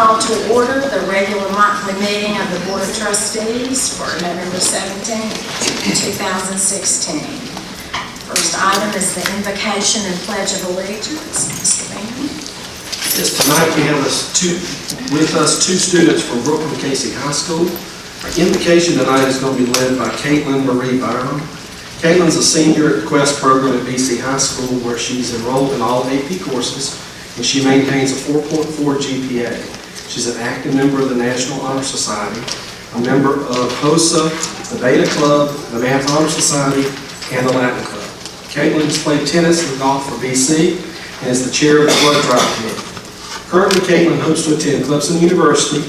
call to order the regular monthly meeting of the Board of Trustees for November 17, 2016. First item is the invocation and pledge of allegiance. Mr. Van. Yes, tonight we have with us two students from Brooklyn Casey High School. Our invocation tonight is going to be led by Caitlin Marie Byram. Caitlin's a senior at the Quest program at BC High School, where she's enrolled in all AP courses, and she maintains a 4.4 GPA. She's an active member of the National Honor Society, a member of HOSA, the Beta Club, the Math Honor Society, and the Latin Club. Caitlin has played tennis and golf for BC and is the chair of the Blood Drive Committee. Currently, Caitlin hopes to attend Clemson University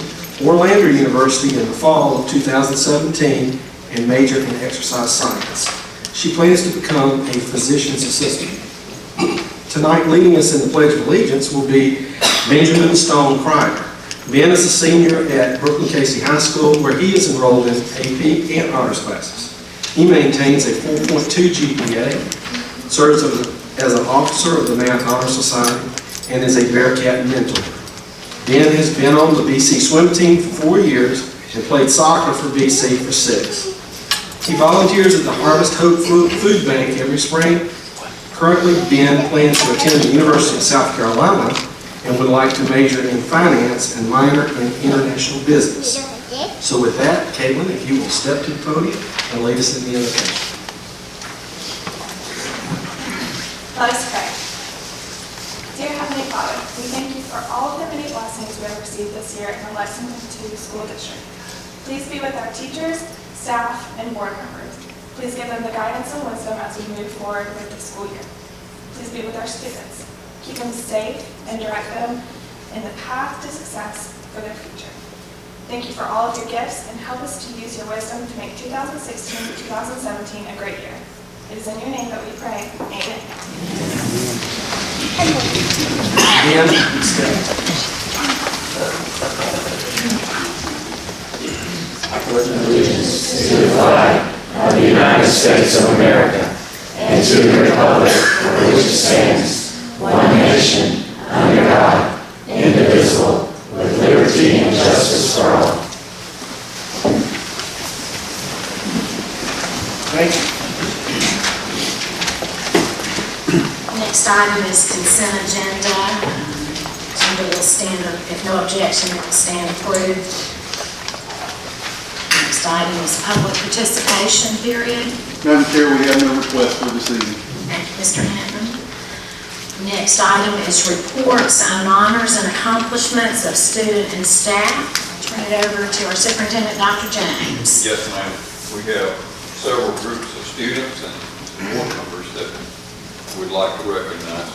or Lander University in the fall of 2017 and major in exercise science. She plans to become a physician's assistant. Tonight, leading us in the Pledge of Allegiance will be Benjamin Stone Cryer. Ben is a senior at Brooklyn Casey High School, where he is enrolled in AP and honors classes. He maintains a 4.2 GPA, serves as an officer of the Math Honor Society, and is a Bearcat mentor. Ben has been on the BC swim team for 4 years and played soccer for BC for 6. He volunteers at the Harvest Hope Food Bank every spring. Currently, Ben plans to attend the University of South Carolina and would like to major in finance and minor in international business. So with that, Caitlin, if you will step to the podium and lead us in the invocation. Let us pray. Dear Heavenly Father, we thank you for all of the many blessings we have received this year in the Lexington 2 School District. Please be with our teachers, staff, and board members. Please give them the guidance and wisdom as we move forward with the school year. Please be with our students. Keep them safe and direct them in the path to success for their future. Thank you for all of your gifts and help us to use your wisdom to make 2016-2017 a great year. It is in your name that we pray. Amen. I pledge allegiance to the flag of the United States of America and to the republic for which it stands, one nation, under God, indivisible, with liberty and justice for all. Thank you. Next item is consent agenda. Agenda will stand, if no objection, it will stand approved. Next item is public participation period. Madam Chair, we have no request for this evening. Thank you, Mr. Hinton. Next item is reports on honors and accomplishments of student and staff. I'll turn it over to our superintendent, Dr. James. Yes, ma'am. We have several groups of students and board members that we'd like to recognize.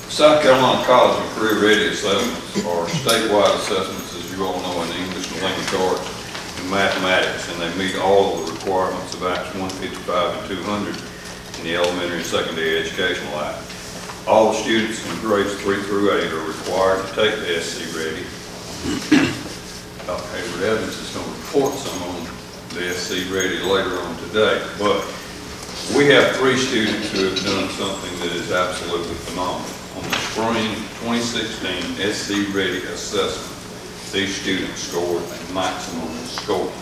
South Carolina College and Career Ready assessments are statewide assessments, as you all know, in English, language arts, and mathematics, and they meet all of the requirements of Acts 155 and 200 in the Elementary and Secondary Educational Act. All the students in grades 3 through 8 are required to take the SC Ready. Dr. Hayward Evans is going to report some on the SC Ready later on today, but we have 3 students who have done something that is absolutely phenomenal. On the spring 2016 SC Ready assessment, these students scored a maximum score.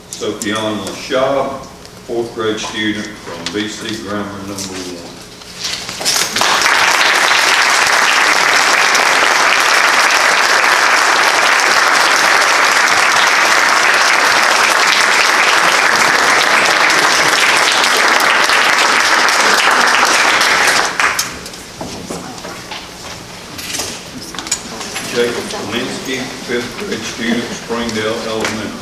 Sophiana Lashab, 4th grade student from BC Grammar No. 1. Jacob Kaminsky, 5th grade student, Springdale Elementary.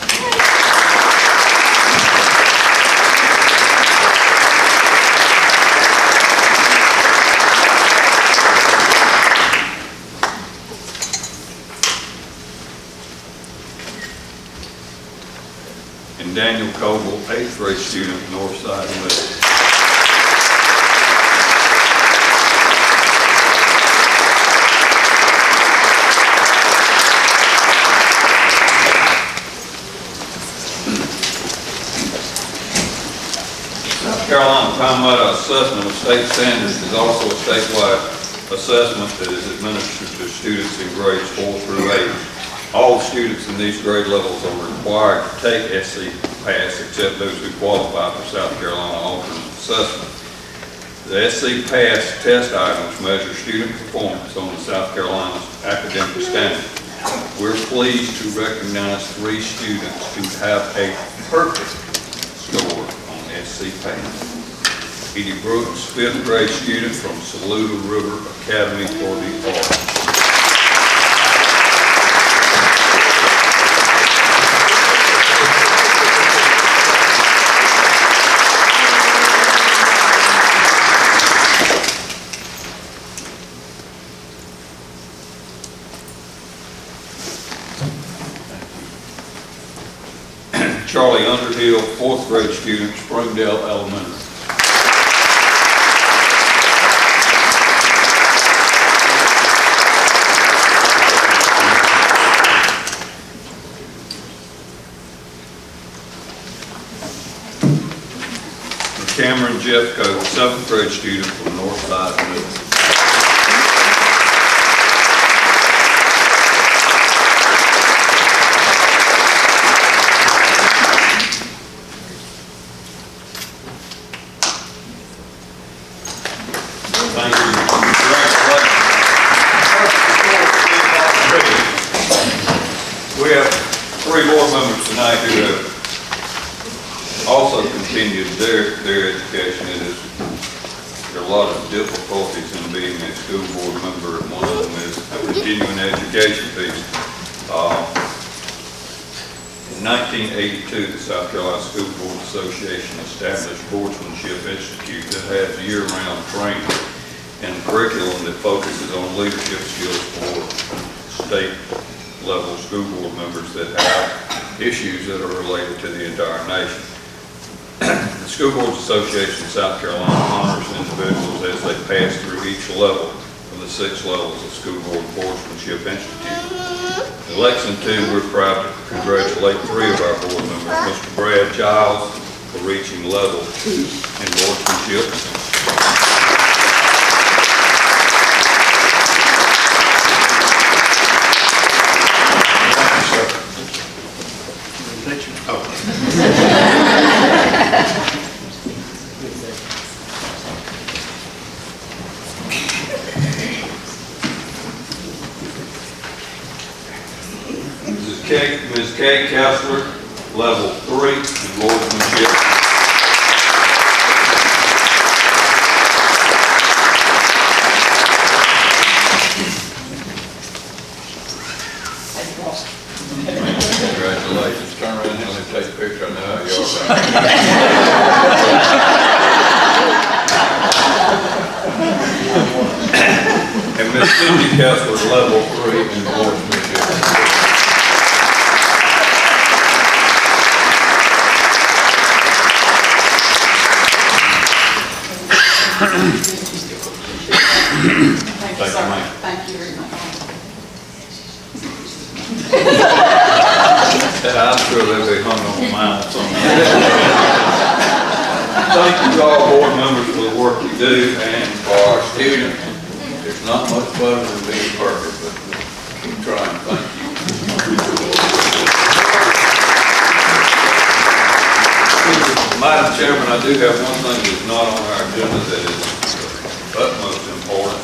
And Daniel Coble, 8th grade student, Northside Middle. Palmetto assessment of state standards is also a statewide assessment that is administered to students in grades 4 through 8. All students in these grade levels are required to take SC Pass except those who qualify for South Carolina alternate assessment. The SC Pass test items measure student performance on the South Carolina academic standard. We're pleased to recognize 3 students who have a perfect score on SC Pass. Edie Brooks, 5th grade student from Saluda River Academy for the Arts. Charlie Underhill, 4th grade student, Springdale Elementary. Cameron Jeffco, 7th grade student from Northside Middle. Thank you. Congratulations. We have 3 board members tonight who have also continued their education. There are a lot of difficulties in being a school board member, and one of them is a continuing education piece. In 1982, the South Carolina School Board Association established Boardsmanship Institute that has year-round training and curriculum that focuses on leadership skills for state-level school board members that have issues that are related to the entire nation. The School Boards Association of South Carolina honors individuals as they pass through each level of the 6 levels of School Board Boardsmanship Institute. In Lexington, we're proud to congratulate 3 of our board members, Mr. Brad Giles for reaching level 2 in boardsmanship. Ms. Kay Kessler, level 3 in boardsmanship. Congratulations. Turn around and let me take a picture. I know how you are. And Ms. Cindy Kessler, level 3 in boardsmanship. Thank you, sir. Thank you very much. I'm sure they'll be hung on the mount somewhere. Thank you to all board members for the work you do, and for our students. There's not much better than being perfect, but keep trying. Thank you. Madam Chairman, I do have one thing that's not on our agenda that is utmost important.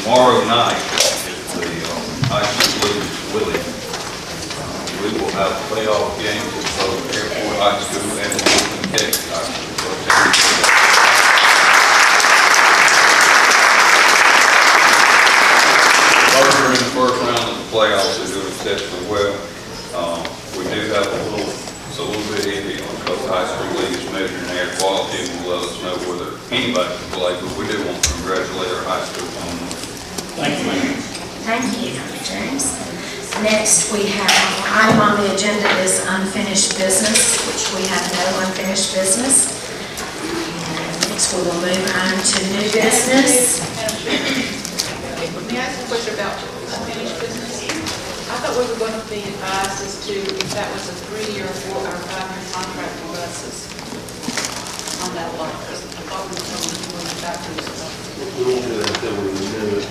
Tomorrow night is the high school Blues Willie. We will have playoff games at both Airport High School and Lexington High School. Both are in the first round of the playoffs. They're doing exceptionally well. We do have it's a little bit iffy on because the high school league is measuring air quality and will let us know whether anybody can play, but we do want to congratulate our high school on that. Thank you. Thank you, Dr. James. Next, we have an item on the agenda is unfinished business, which we have no unfinished business. And next, we will move on to new business. May I ask a question about unfinished business? I thought we were going to be advised as to if that was a 3-year or 4 or 5-year contract for buses on on that one, because I thought we were going to go back to this one. We won't do that until we renew it.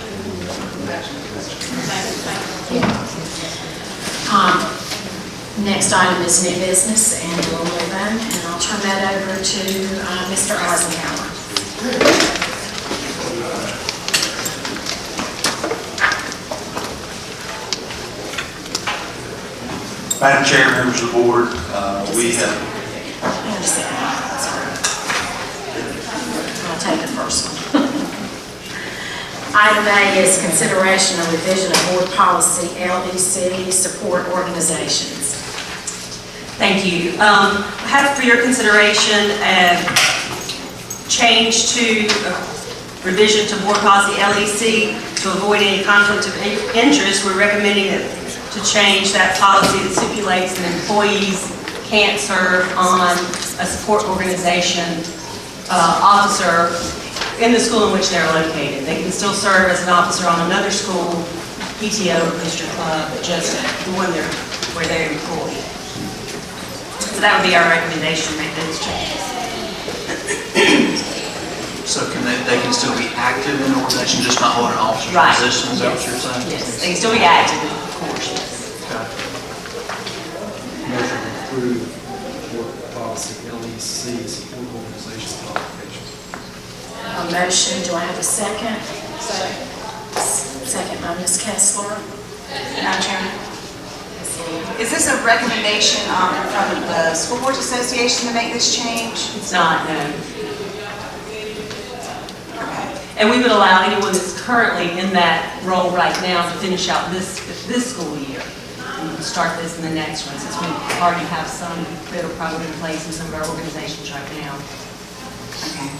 Next item is new business, and we'll move on, and I'll turn that over to Mr. Eisenhower. Madam Chair, members of the board, we have... Sorry. I'll take the first one. Item A is consideration of revision of board policy, LEC, support organizations. Thank you. I have for your consideration a change to revision to board policy LEC to avoid any conflict of interest. We're recommending to change that policy that stipulates that employees can't serve on a support organization officer in the school in which they're located. They can still serve as an officer on another school, PTO or booster club, but just the one where they're employed. So that would be our recommendation, make those changes. So they can still be active in the organization, just not hold an officer's Right. position, is that what you're saying? Yes, they can still be active, of course, yes. Okay. Motion to approve board policy, LEC, support organization qualifications. A motion, do I have a second? Second by Ms. Kessler. Madam Chairman, is this a recommendation from the School Boards Association to make this change? It's not, no. Okay. And we would allow anyone that's currently in that role right now to finish out this school year. And start this in the next one, since we already have some that are probably in place in some of our organizations right now. Okay.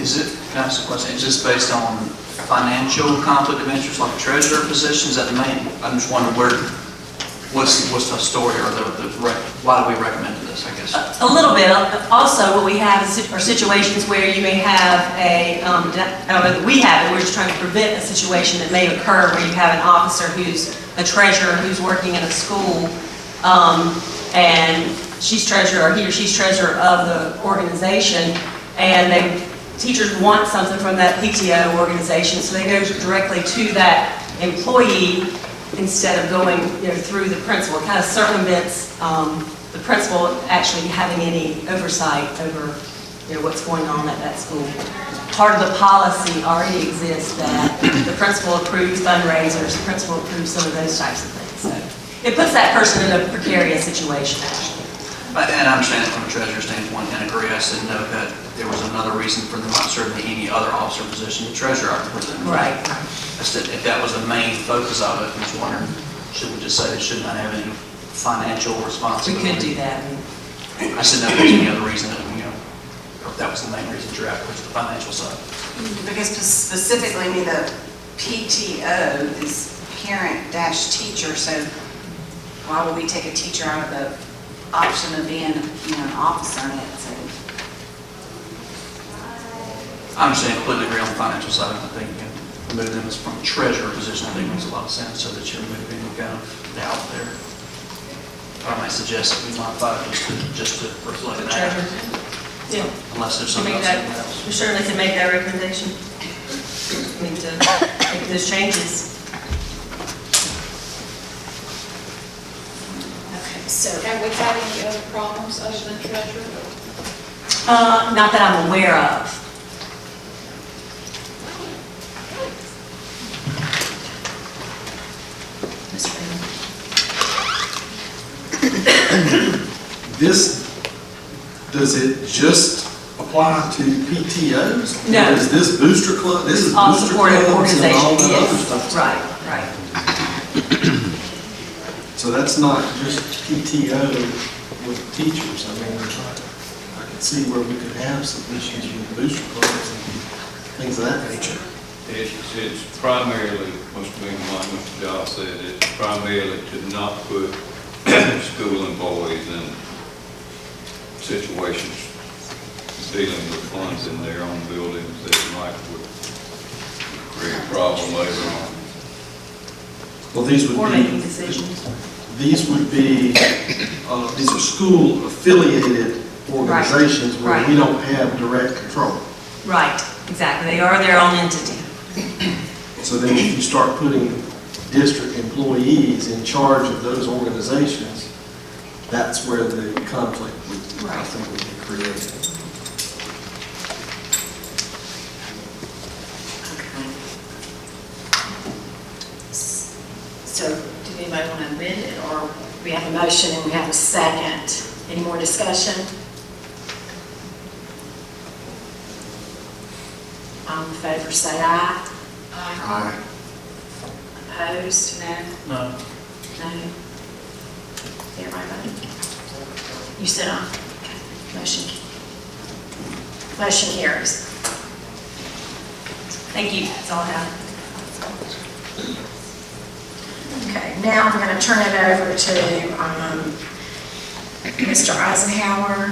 Is it, can I ask a question, is this based on financial conflict of interest, like a treasurer position? Is that the main? I'm just wondering what's the story, or why do we recommend this, I guess? A little bit. Also, what we have are situations where you may have I don't know that we have it, we're just trying to prevent a situation that may occur where you have an officer who's a treasurer who's working in a school, and she's treasurer, or he or she's treasurer of the organization, and teachers want something from that PTO organization, so they go directly to that employee instead of going through the principal. It kind of circumvents the principal actually having any oversight over what's going on at that school. Part of the policy already exists that the principal approves fundraisers, the principal approves some of those types of things. So it puts that person in a precarious situation, actually. And I understand it from a treasurer standpoint, and agree. I said no, that there was another reason for them not serving any other officer position. The treasurer, I can put them. Right. I said if that was the main focus of it, I was wondering, should we just say they should not have any financial We responsibility? could do that. I said no, there's any other reason that, if that was the main reason to draft, was the financial side. Because specifically, the PTO is parent-teacher, so why would we take a teacher out of the option of being, an officer in it? So I understand, completely agree on the financial side. I think move them from treasurer position, I think makes a lot of sense, so that you're moving kind of doubt there. I might suggest that we modify it just to reflect that. Treasurer. Yeah. Unless there's something else. We certainly can make that recommendation. We need to make those changes. Okay, so Have we had any other problems other than treasurer? Not that I'm aware of. Ms. Freeman. Does it just apply to PTOs? No. Or is this booster club, this is All booster supportive clubs and all organizations, that other yes. stuff? Right. So that's not just PTO with teachers. I mean, I can see where we could have some issues with booster clubs and things of that nature. It's primarily, Mr. Bean, like Mr. Giles said, it's primarily to not put school employees in situations dealing with funds in their own buildings that might create a problem later on. Well, these would Or be. making decisions. These would be, these are school affiliated organizations where Right. we don't have direct control. Right, exactly. They are their own entity. So then if you start putting district employees in charge of those organizations, that's where the conflict would, I think, would be created. So, did anybody want to amend it, or we have a motion and we have a second? Any more discussion? All in favor, say aye. Aye. Opposed? No. No. No. Everybody vote? You said aye. Okay. Motion carries. Thank you. That's all I have. Okay, now I'm going to turn it over to Mr. Eisenhower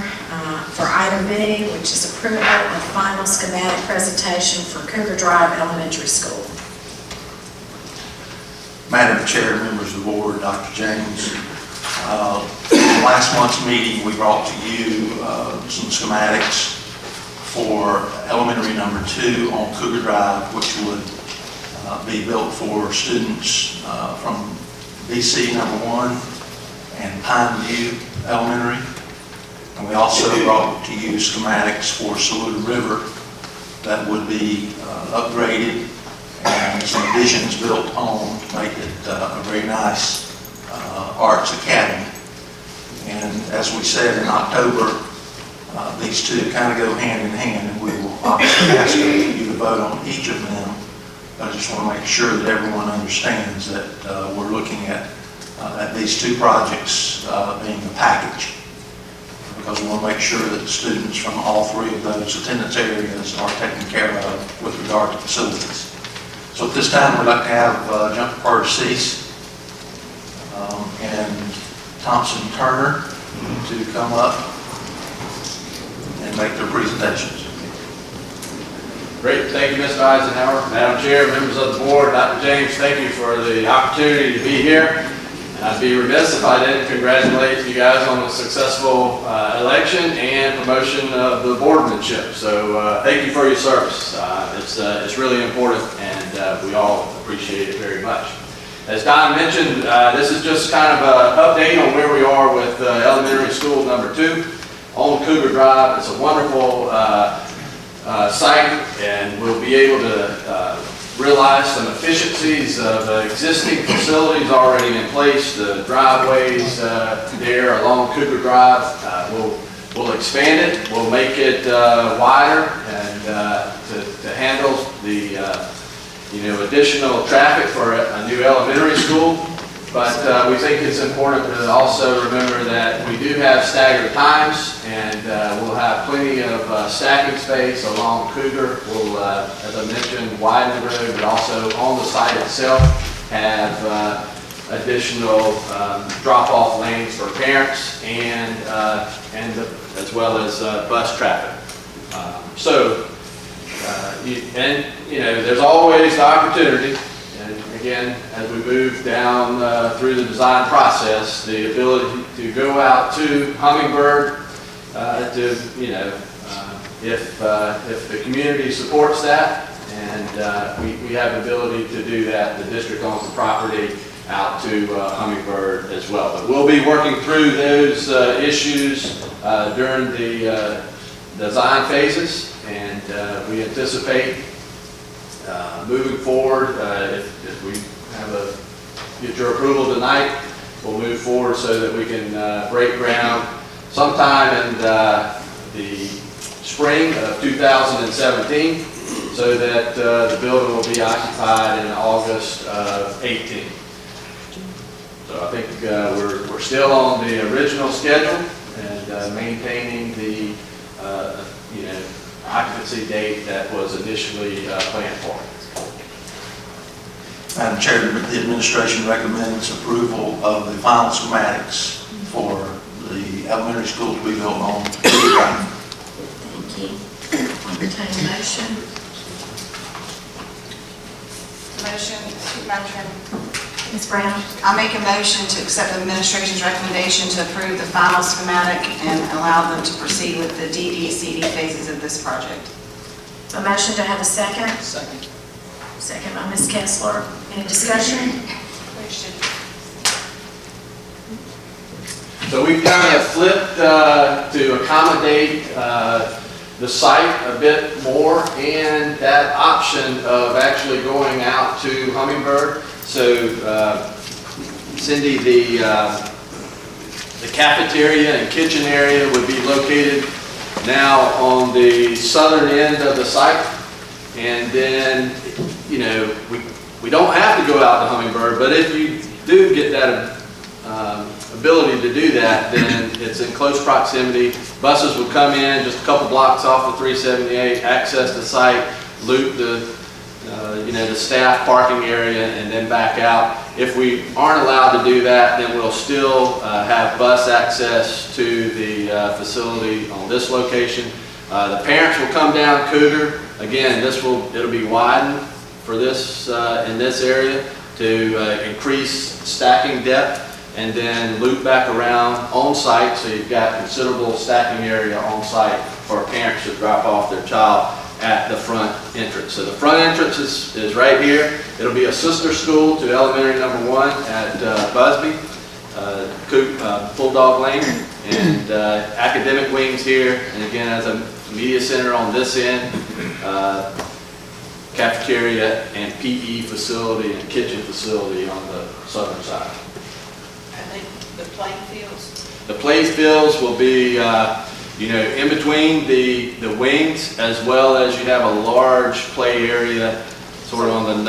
for item B, which is approval of final schematic presentation for Cougar Drive Elementary School. Madam Chair, members of the board, Dr. James, last month's meeting, we brought to you some schematics for elementary number 2 on Cougar Drive, which would be built for students from BC number 1 and Pine View Elementary. And we also brought to you schematics for Saluda River that would be upgraded and some additions built on to make it a very nice arts academy. And as we said in October, these two kind of go hand in hand, and we will obviously ask you to vote on each of them. I just want to make sure that everyone understands that we're looking at these two projects being a package, because we want to make sure that the students from all three of those attendance areas are taken care of with regard to facilities. So at this time, we'd like to have Jumper Carter Cease and Thompson Turner to come up and make their presentations. Great, thank you, Mr. Eisenhower. Madam Chair, members of the board, Dr. James, thank you for the opportunity to be here. And I'd be remiss if I didn't congratulate you guys on a successful election and promotion of the boardmanship. So thank you for your service. It's really important, and we all appreciate it very much. As Don mentioned, this is just kind of an update on where we are with elementary school number 2 on Cougar Drive. It's a wonderful site, and we'll be able to realize some efficiencies of existing facilities already in place. The driveways there along Cougar Drive, we'll expand it, we'll make it wider, and to handle the additional traffic for a new elementary school. But we think it's important to also remember that we do have staggered times, and we'll have plenty of stacking space along Cougar. We'll, as I mentioned, widen the road, but also on the site itself have additional drop-off lanes for parents and as well as bus traffic. There's always the opportunity. And again, as we move down through the design process, the ability to go out to Hummingbird if the community supports that, and we have the ability to do that. The district owns the property out to Hummingbird as well. But we'll be working through those issues during the design phases, and we anticipate moving forward, if we get your approval tonight, we'll move forward so that we can break ground sometime in the spring of 2017, so that the building will be occupied in August of 18. So I think we're still on the original schedule and maintaining the occupancy date that was initially planned for. Madam Chair, the administration recommends approval of the final schematics for the elementary school to be built on Cougar Drive. Thank you. Entertain a motion. Motion, Madam Chairman. Ms. Brown? I make a motion to accept the administration's recommendation to approve the final schematic and allow them to proceed with the DD, CD phases of this project. A motion to have a second? Second. Second by Ms. Kessler. Any discussion? Question. So we've kind of flipped to accommodate the site a bit more and that option of actually going out to Hummingbird. So Cindy, the cafeteria and kitchen area would be located now on the southern end of the site. And then, you know, we don't have to go out to Hummingbird, but if you do get that ability to do that, then it's in close proximity. Buses would come in just a couple blocks off the 378, access the site, loop the the staff parking area, and then back out. If we aren't allowed to do that, then we'll still have bus access to the facility on this location. The parents will come down Cougar. Again, it'll be widened for this in this area to increase stacking depth, and then loop back around on site, so you've got considerable stacking area on site for parents to drop off their child at the front entrance. So the front entrance is right here. It'll be a sister school to elementary number 1 at Busby, Bulldog Lane, and academic wings here. And again, as a media center on this end, cafeteria and PE facility and kitchen facility on the southern side. The playing fields? The play fields will be in between the wings, as well as you have a large play area sort of on the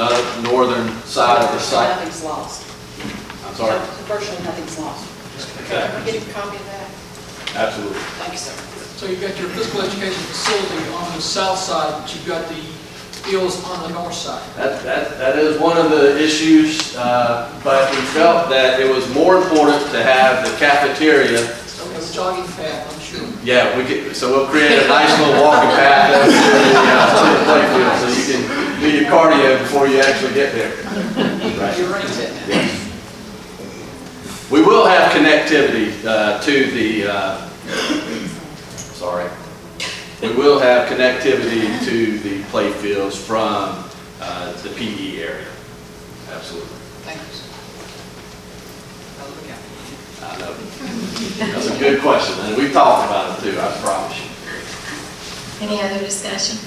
northern side of the site. Nothing's lost. I'm sorry? Virtually nothing's lost. Okay. Can we get a copy of that? Absolutely. Thank you, sir. So you've got your physical education facility on the south side, but you've got the fields on the north side. That is one of the issues, but we felt that it was more important to have the cafeteria. Okay, the jogging path, I'm sure. Yeah, so we'll create a nice little walking path to the playfield, so you can do your cardio before you actually get there. Right. You're right. Yes. We will have connectivity to the. We will have connectivity to the play fields from the PE area. Absolutely. Thank you, sir. I'll look out. I know. That's a good question, and we've talked about it too, I promise you. Any other discussion?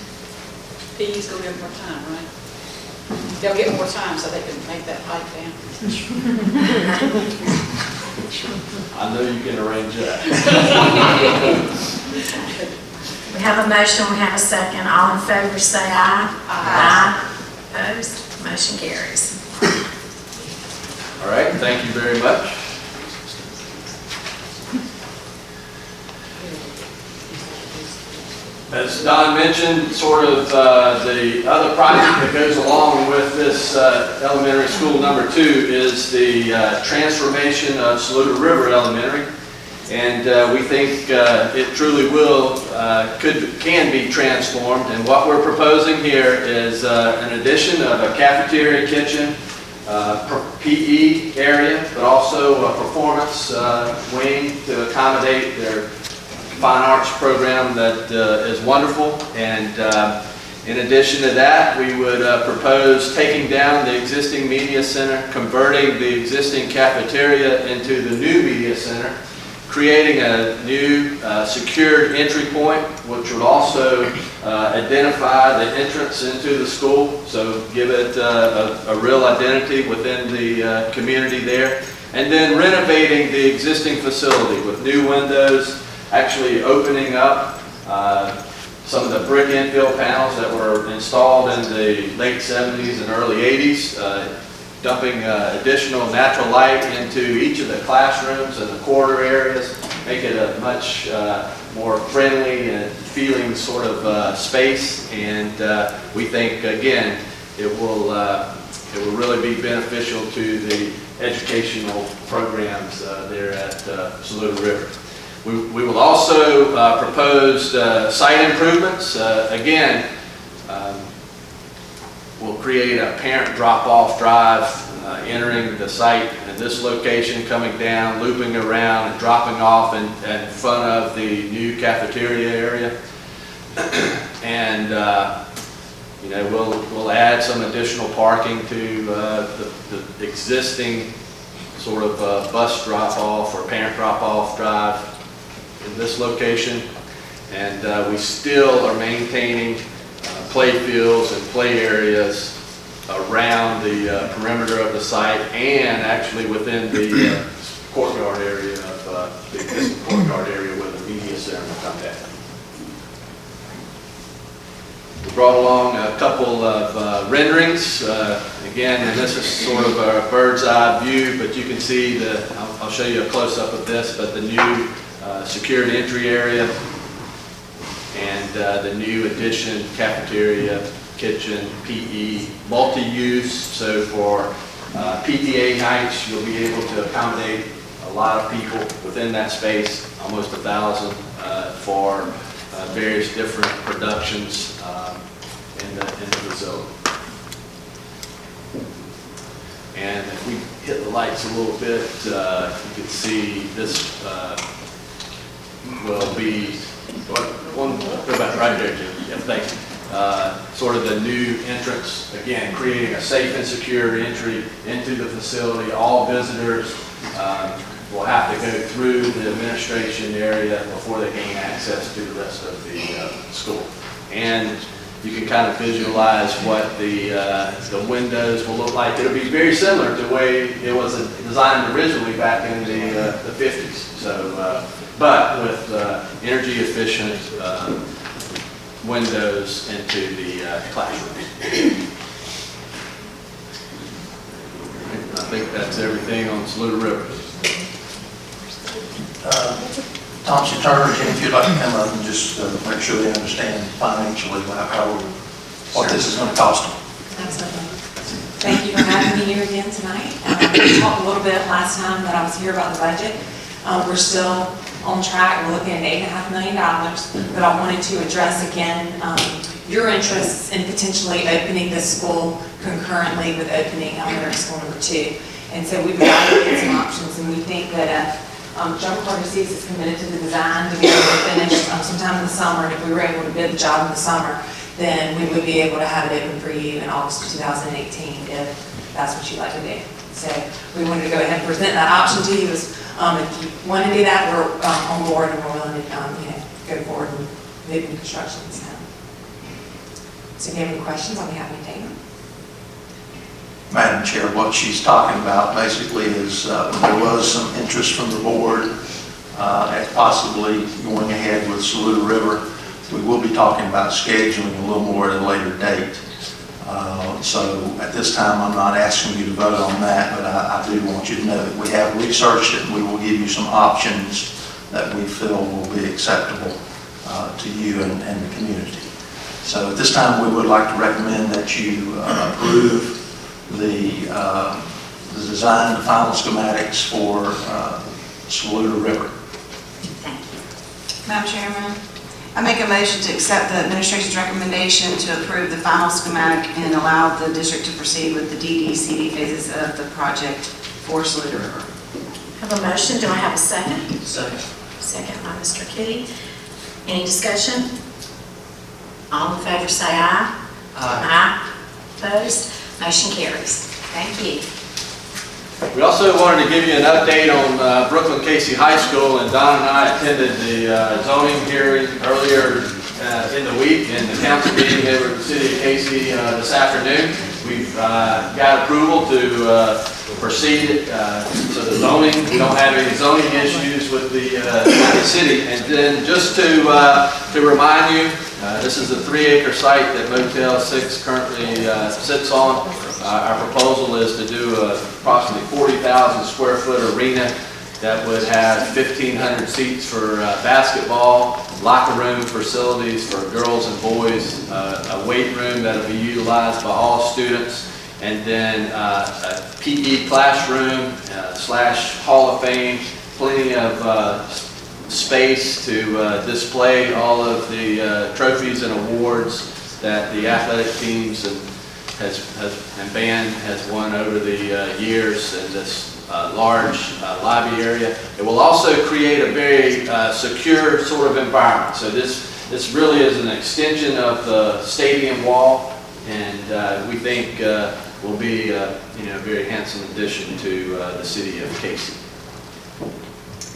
PE's gonna get more time, right? They'll get more time so they can make that pipe down. I know you can arrange that. We have a motion, we have a second. All in favor say aye. Aye. Opposed? Motion carries. All right, thank you very much. As Don mentioned, sort of the other project that goes along with this elementary school number 2 is the transformation of Saluda River Elementary. And we think it truly can be transformed. And what we're proposing here is an addition of a cafeteria, kitchen, PE area, but also a performance wing to accommodate their fine arts program that is wonderful. And in addition to that, we would propose taking down the existing media center, converting the existing cafeteria into the new media center, creating a new secured entry point, which would also identify the entrance into the school, so give it a real identity within the community there. And then renovating the existing facility with new windows, actually opening up some of the brick infill panels that were installed in the late 70s and early 80s, dumping additional natural light into each of the classrooms and the corridor areas, make it a much more friendly and feeling sort of space. And we think, again, it will really be beneficial to the educational programs there at Saluda River. We will also propose site improvements. Again, we'll create a parent drop-off drive entering the site in this location, coming down, looping around, and dropping off in front of the new cafeteria area. And we'll add some additional parking to the existing sort of bus drop-off or parent drop-off drive in this location. And we still are maintaining play fields and play areas around the perimeter of the site and actually within the courtyard area of the existing courtyard area where the media center will come down. We brought along a couple of renderings. Again, and this is sort of a bird's eye view, but you can see I'll show you a close-up of this, but the new secured entry area and the new addition, cafeteria, kitchen, PE, multi-use. So for PTA nights, you'll be able to accommodate a lot of people within that space, almost 1,000 for various different productions in the facility. And if we hit the lights a little bit, you can see this will be, go back right there, Jim. Yeah, thank you. Sort of the new entrance, again, creating a safe and secure entry into the facility. All visitors will have to go through the administration area before they gain access to the rest of the school. And you can kind of visualize what the windows will look like. It'll be very similar to the way it was designed originally back in the 50s. So, but with energy efficient windows into the classroom. I think that's everything on Saluda River. Thompson Turner, Jim, if you'd like to come up and just make sure they understand financially what this is going to cost them. Absolutely. Thank you for having me here again tonight. We talked a little bit last time that I was here about the budget. We're still on track. We're looking at $8.5 million, but I wanted to address again your interests in potentially opening this school concurrently with opening elementary school number 2. And so we've evaluated some options, and we think that Jumper Party Seas is committed to the design to be able to finish sometime in the summer, and if we were able to bid the job in the summer, then we would be able to have it open for you in August of 2018 if that's what you'd like to do. So we wanted to go ahead and present that option to you. If you want to do that, we're on board and we're willing to go forward and move in construction this time. So if you have any questions, I'll be happy to take them. Madam Chair, what she's talking about basically is there was some interest from the board at possibly going ahead with Saluda River. We will be talking about scheduling a little more at a later date. So at this time, I'm not asking you to vote on that, but I do want you to know that we have researched it and we will give you some options that we feel will be acceptable to you and the community. So at this time, we would like to recommend that you approve the design, the final schematics for Saluda River. Thank you. Madam Chairman, I make a motion to accept the administration's recommendation to approve the final schematic and allow the district to proceed with the DD/CD phases of the project for Saluda River. I have a motion. Do I have a second? Second. Second by Mr. Kitty. Any discussion? All in favor say aye. Aye. Opposed? Motion carries. Thank you. We also wanted to give you an update on Brooklyn Casey High School, and Don and I attended the zoning hearing earlier in the week and the council meeting here at the city of Casey this afternoon. We've got approval to proceed to the zoning. We don't have any zoning issues with the city. And then just to remind you, this is a 3-acre site that Motel 6 currently sits on. Our proposal is to do approximately 40,000 square foot arena that would have 1,500 seats for basketball, locker room facilities for girls and boys, a weight room that will be utilized by all students, and then a PE classroom / Hall of Fame, plenty of space to display all of the trophies and awards that the athletic teams and band has won over the years in this large lobby area. It will also create a very secure sort of environment. So this really is an extension of the stadium wall, and we think will be a very handsome addition to the city of Casey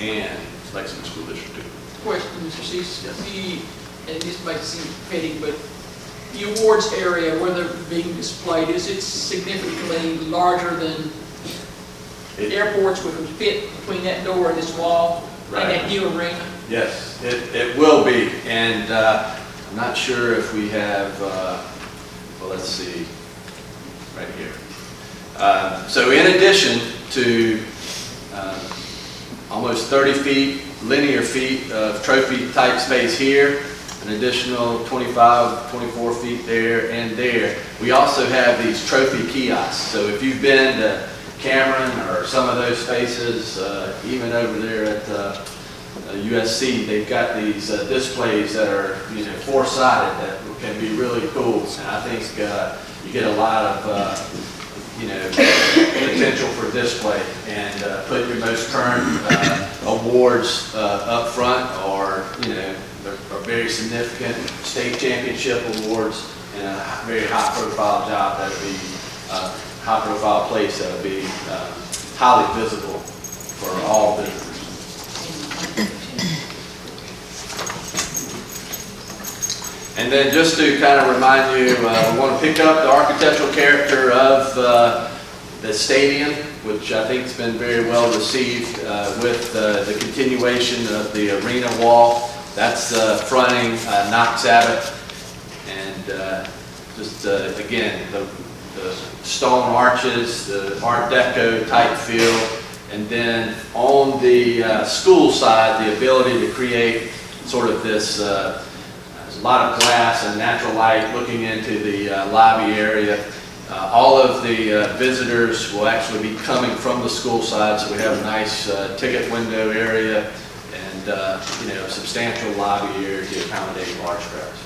and Lexington School District 2. Question, Mr. Cease. And this might seem petty, but the awards area where they're being displayed, is it significantly larger than airports which would fit between that door and this wall and that new arena? Yes, it will be, and I'm not sure if we have, well, let's see, right here. So in addition to almost 30 feet, linear feet of trophy type space here, an additional 25, 24 feet there and there, we also have these trophy kiosks. So if you've been to Cameron or some of those spaces, even over there at USC, they've got these displays that are, four-sided that can be really cool. And I think you get a lot of, potential for display, and put your most current awards up front, or, are very significant state championship awards, and a very high-profile job that would be high-profile place that would be highly visible for all visitors. And then just to kind of remind you, we want to pick up the architectural character of the stadium, which I think has been very well received with the continuation of the arena wall. That's fronting Knox Abbott, and just again, the stone arches, the Art Deco type feel, and then on the school side, the ability to create sort of this a lot of glass and natural light looking into the lobby area. All of the visitors will actually be coming from the school side, so we have a nice ticket window area and a substantial lobby area to accommodate large crowds.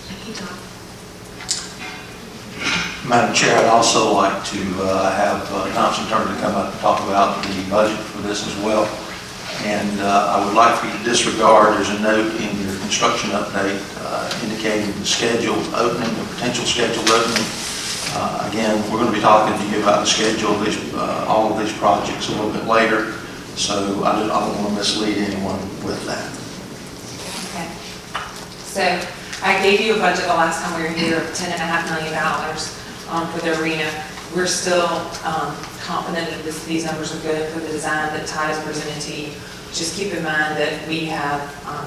Thank you, Tom. Madam Chair, I'd also like to have Thompson Turner to come up and talk about the budget for this as well. And I would like for you to disregard, there's a note in your construction update indicating the scheduled opening, the potential scheduled opening. Again, we're going to be talking to you about the schedule of these, all of these projects a little bit later. So I don't want to mislead anyone with that. Okay. So I gave you a budget the last time we were here of $10.5 million for the arena. We're still confident that these numbers are good for the design that Todd has presented to you. Just keep in mind that we have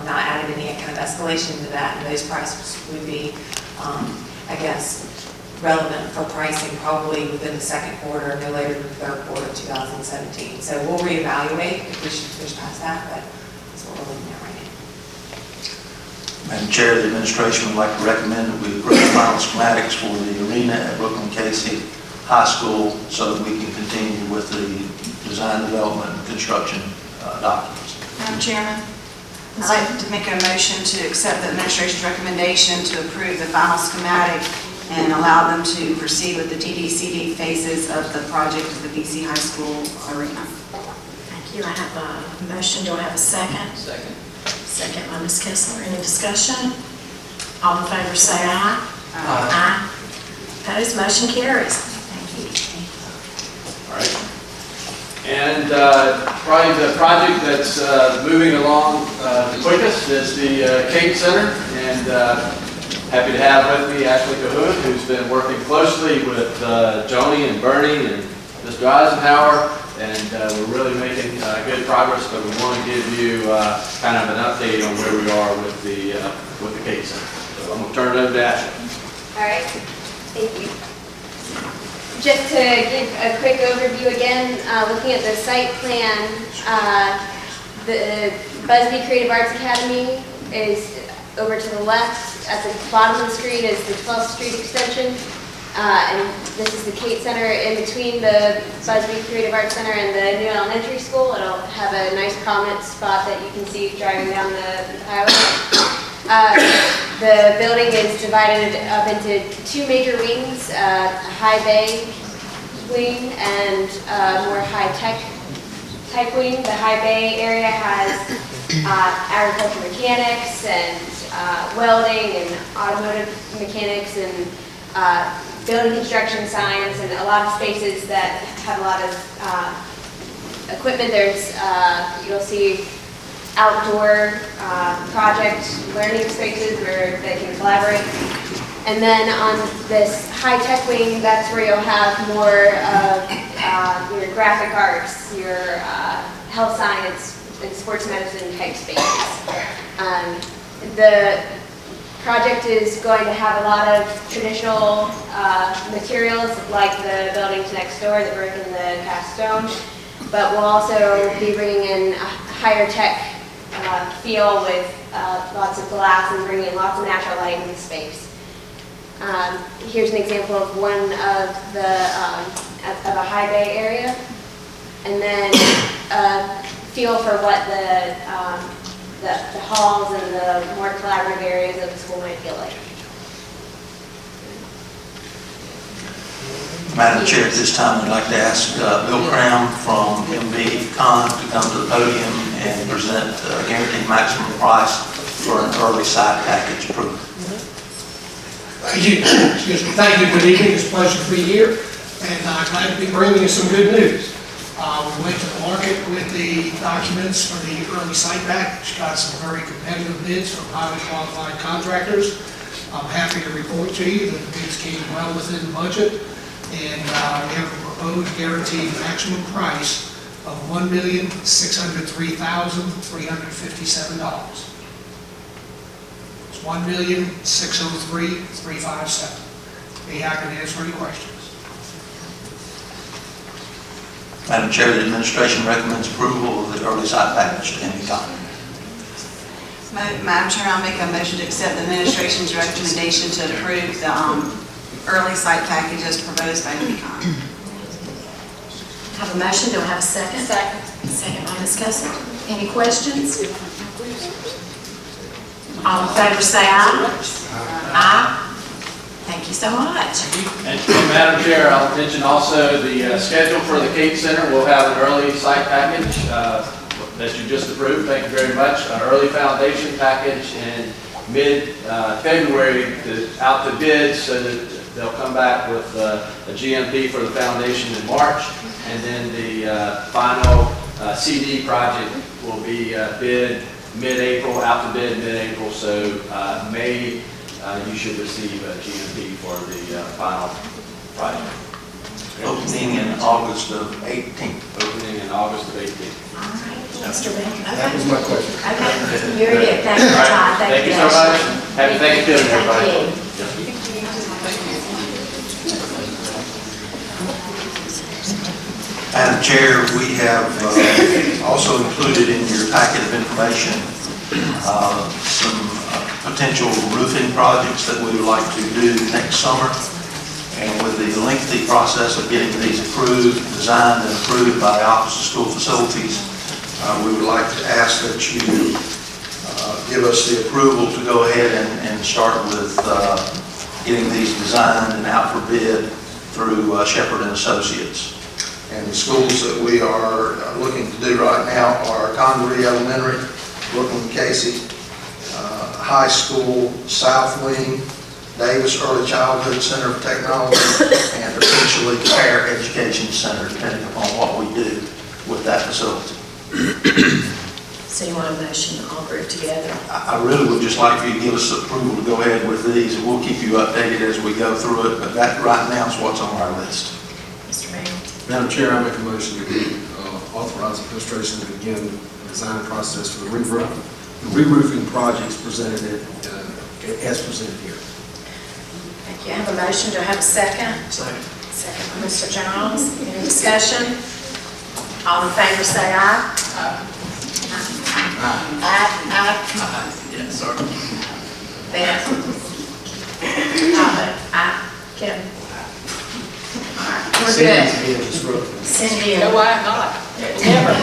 not added any kind of escalation to that, and those prices would be, I guess, relevant for pricing probably within the second quarter, no later than the third quarter of 2017. So we'll reevaluate if we should push past that, but that's what we're looking at right now. Madam Chair, the administration would like to recommend that we approve the final schematics for the arena at Brooklyn Casey High School so that we can continue with the design, development, and construction documents. Madam Chairman, I'd like to make a motion to accept the administration's recommendation to approve the final schematic and allow them to proceed with the DD/CD phases of the project of the BC High School arena. Thank you. I have a motion. Do I have a second? Second. Second by Ms. Kessler. Any discussion? All in favor say aye. Aye. Opposed? Motion carries. Thank you. All right. And probably the project that's moving along the quickest is the Cape Center, and happy to have with me Ashley Cahoon, who's been working closely with Joni and Bernie and Mr. Eisenhower, and we're really making good progress, but we want to give you kind of an update on where we are with the Cape Center. So I'm going to turn it over to Ashley. All right, thank you. Just to give a quick overview again, looking at the site plan, the Busby Creative Arts Academy is over to the left. At the bottom of the screen is the 12th Street extension. And this is the Kate Center in between the Busby Creative Arts Center and the new elementary school. It'll have a nice prominent spot that you can see driving down the highway. The building is divided up into two major wings, a high bay wing and a more high-tech type wing. The high bay area has agriculture mechanics and welding and automotive mechanics and building construction science and a lot of spaces that have a lot of equipment. There's, you'll see outdoor project learning spaces where they can collaborate. And then on this high-tech wing, that's where you'll have more of your graphic arts, your health science and sports medicine type spaces. The project is going to have a lot of traditional materials like the buildings next door, the brick and the cast stone, but we'll also be bringing in a higher tech feel with lots of glass and bringing in lots of natural light into the space. Here's an example of one of the of a high bay area, and then a feel for what the halls and the more collaborative areas of the school might feel like. Madam Chair, at this time, I'd like to ask Bill Cram from MB Con to come to the podium and present guaranteed maximum price for an early site package approval. Thank you. Excuse me. Thank you. Good evening. It's a pleasure to be here, and I'm glad to be bringing you some good news. We went to the market with the documents for the early site package, got some very competitive bids from highly qualified contractors. I'm happy to report to you that the bids came well within the budget, and we have a proposed guaranteed maximum price of $1,603,357. It's $1,603,357. Be happy to answer any questions. Madam Chair, the administration recommends approval of the early site package to MB Con. Madam Chair, I'll make a motion to accept the administration's recommendation to approve the early site package as proposed by MB-Con. Have a motion, do I have a second? Second. Second by Ms. Kessler. Any questions? All in favor say aye. Aye. Thank you so much. And Madam Chair, I'll mention also the schedule for the Kate Center. We'll have an early site package that you just approved. Thank you very much. An early foundation package in mid-February out to bid so that they'll come back with a GMP for the foundation in March. And then the final CD project will be bid mid-April, out to bid mid-April. So May, you should receive a GMP for the final project. Opening in August of 18th. Opening in August of 18th. All right, Mr. Bacon. That was my question. Okay, you're it. Thank you, Todd. Thank you so much. Happy Thanksgiving, everybody. Madam Chair, we have also included in your packet of information some potential roofing projects that we would like to do next summer. And with the lengthy process of getting these approved, designed and approved by the Office of School Facilities, we would like to ask that you give us the approval to go ahead and start with getting these designed and out for bid through Shepherd and Associates. And the schools that we are looking to do right now are Congaree Elementary, Brooklyn Casey High School, South Wing, Davis Early Childhood Center of Technology, and potentially Fair Education Center, depending upon what we do with that facility. So you want a motion all grouped together? I really would just like for you to give us approval to go ahead with these, and we'll keep you updated as we go through it, but that right now is what's on our list. Mr. Mayor? Madam Chair, I make a motion to authorize administration to begin the design process for the re-roofing projects presented as presented here. Thank you. I have a motion. Do I have a second? Second. Second by Mr. Jones. Any discussion? All in favor say aye. Aye. Yes, sorry. Beth? Aye. Kevin? We're good. Cindy's being disruptive. Cindy, No, I'm not. Never.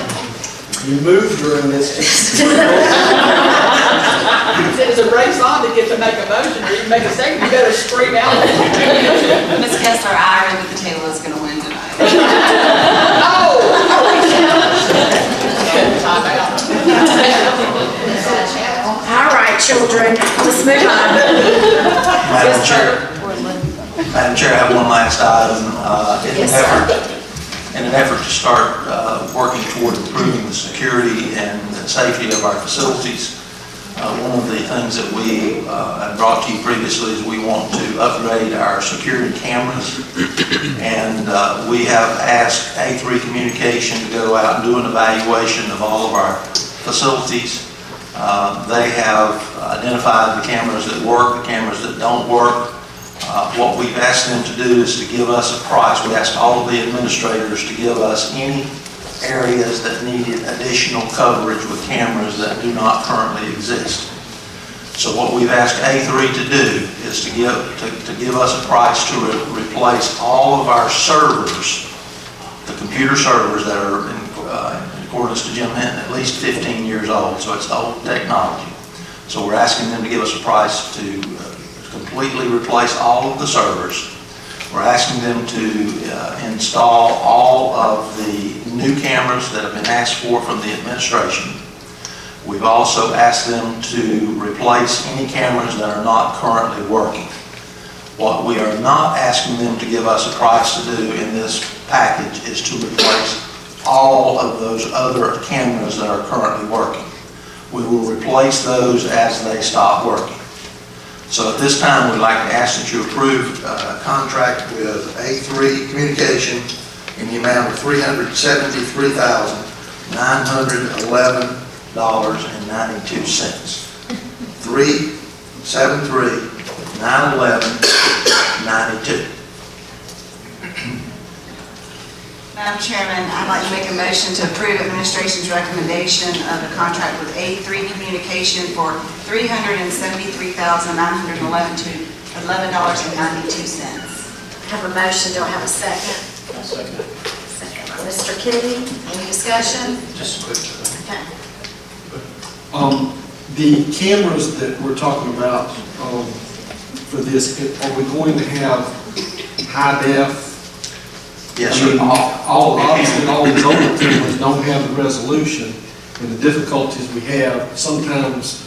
You moved during this. It's a race on to get to make a motion, or you make a second, you better scream out. Ms. Kessler, I agree with the table is going to win tonight. Oh! Time out. all right, children, let's move on. Madam Chair, Madam Chair, I have one last item. In an effort to start working toward improving the security and the safety of our facilities, one of the things that we have brought to you previously is we want to upgrade our security cameras. And we have asked A3 Communication to go out and do an evaluation of all of our facilities. They have identified the cameras that work, the cameras that don't work. What we've asked them to do is to give us a price. We asked all of the administrators to give us any areas that needed additional coverage with cameras that do not currently exist. So what we've asked A3 to do is to give us a price to replace all of our servers, the computer servers that are in accordance to Jim Hinton, at least 15 years old, so it's old technology. So we're asking them to give us a price to completely replace all of the servers. We're asking them to install all of the new cameras that have been asked for from the administration. We've also asked them to replace any cameras that are not currently working. What we are not asking them to give us a price to do in this package is to replace all of those other cameras that are currently working. We will replace those as they stop working. So at this time, we'd like to ask that you approve a contract with A3 Communication in the amount of $373,911.92. $373,911.92. Madam Chairman, I'd like to make a motion to approve administration's recommendation of a contract with A3 Communication for $373,911.92. Have a motion, do I have a second? Second by Mr. Kennedy, any discussion? Just a quick. Okay. The cameras that we're talking about for this, are we going to have high def? Yes, I mean, sir. obviously, all these older cameras don't have the resolution, and the difficulties we have sometimes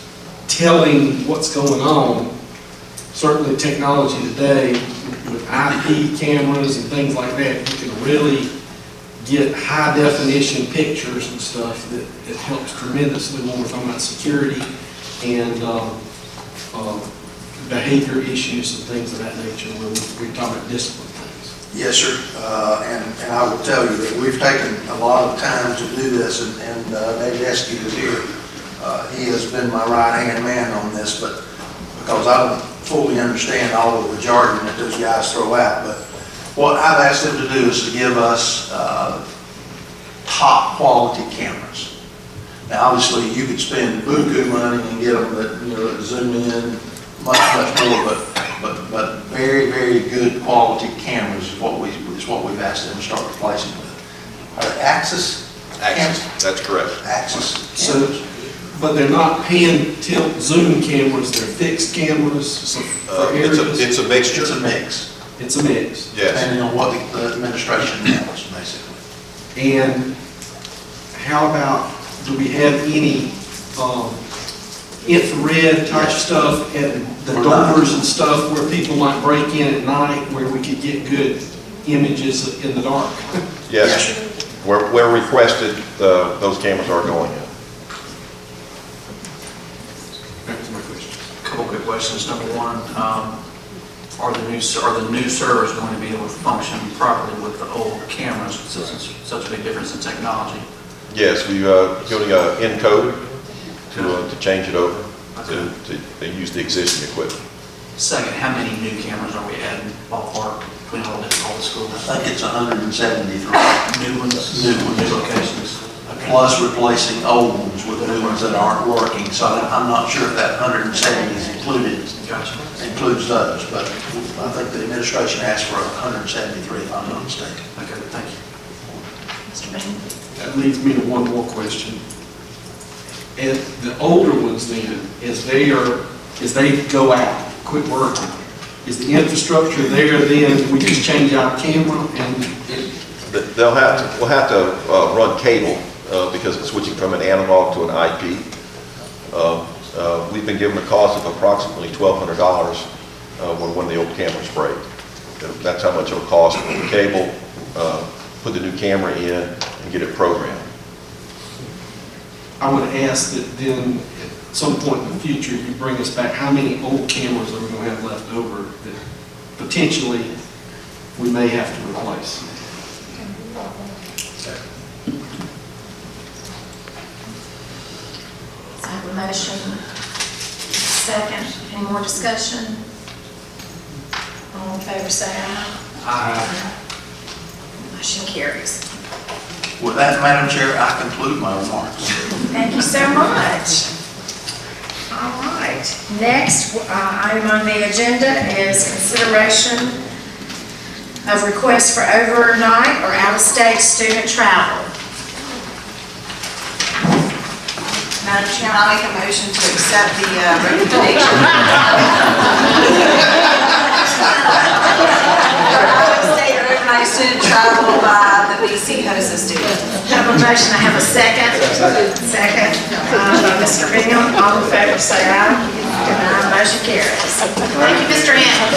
telling what's going on. Certainly technology today, with IP cameras and things like that, you can really get high definition pictures and stuff that it helps tremendously when we're talking about security and behavior issues and things of that nature when we're talking about discipline things. Yes, sir. And I will tell you that we've taken a lot of time to do this, and David Esky is here. He has been my right-hand man on this, but because I don't fully understand all of the jargon that those guys throw out. But what I've asked them to do is to give us top quality cameras. Now, obviously, you could spend buku money and get them that zoom in much more, but very, very good quality cameras is what we've asked them to start replacing with. Are they Axis? Axis, that's correct. Axis. So, but they're not pan tilt zoom cameras, they're fixed cameras for areas? It's a mixture. It's a mix. It's a mix. Yes. Depending on what the administration wants, basically. And how about, do we have any infrared type stuff at the doors and stuff where people might break in at night where we could get good images in the dark? Yes. Where requested, those cameras are going in. That's my question. Couple quick questions. Number one, are the new servers going to be able to function properly with the old cameras since it's such a big difference in technology? Yes, we doing an encode to change it over to use the existing equipment. Second, how many new cameras are we adding ballpark between all the schools? I think it's 173. New ones? New ones. New locations? Okay. plus replacing old ones with new ones that aren't working. So I'm not sure if that 170 is includes those, but I think the administration asked for 173, if I'm not mistaken. Okay, thank you. Mr. Bain? That leads me to one more question. And the older ones then, as they go out, quit working, is the infrastructure there then, we just change out camera and We'll have to run cable because it's switching from an analog to an IP. We've been given a cost of approximately $1,200 when one of the old cameras break. That's how much it'll cost for the cable, put the new camera in, and get it programmed. I would ask that then, at some point in the future, you bring us back, how many old cameras are we going to have left over that potentially we may have to replace? I have a motion. Second. Any more discussion? All in favor, say aye. Aye. Motion carries. With that, Madam Chair, I conclude my remarks. Thank you so much. All right. Next item on the agenda is consideration of requests for overnight or out-of-state student travel. Madam Chair, I'll make a motion to accept the recommendation. Out-of-state or overnight student travel by the BC HOSA students. I have a motion, I have a second. Second, by Mr. Bingham. All in favor, say aye. Denied, motion carries. Thank you, Mr. Hammond.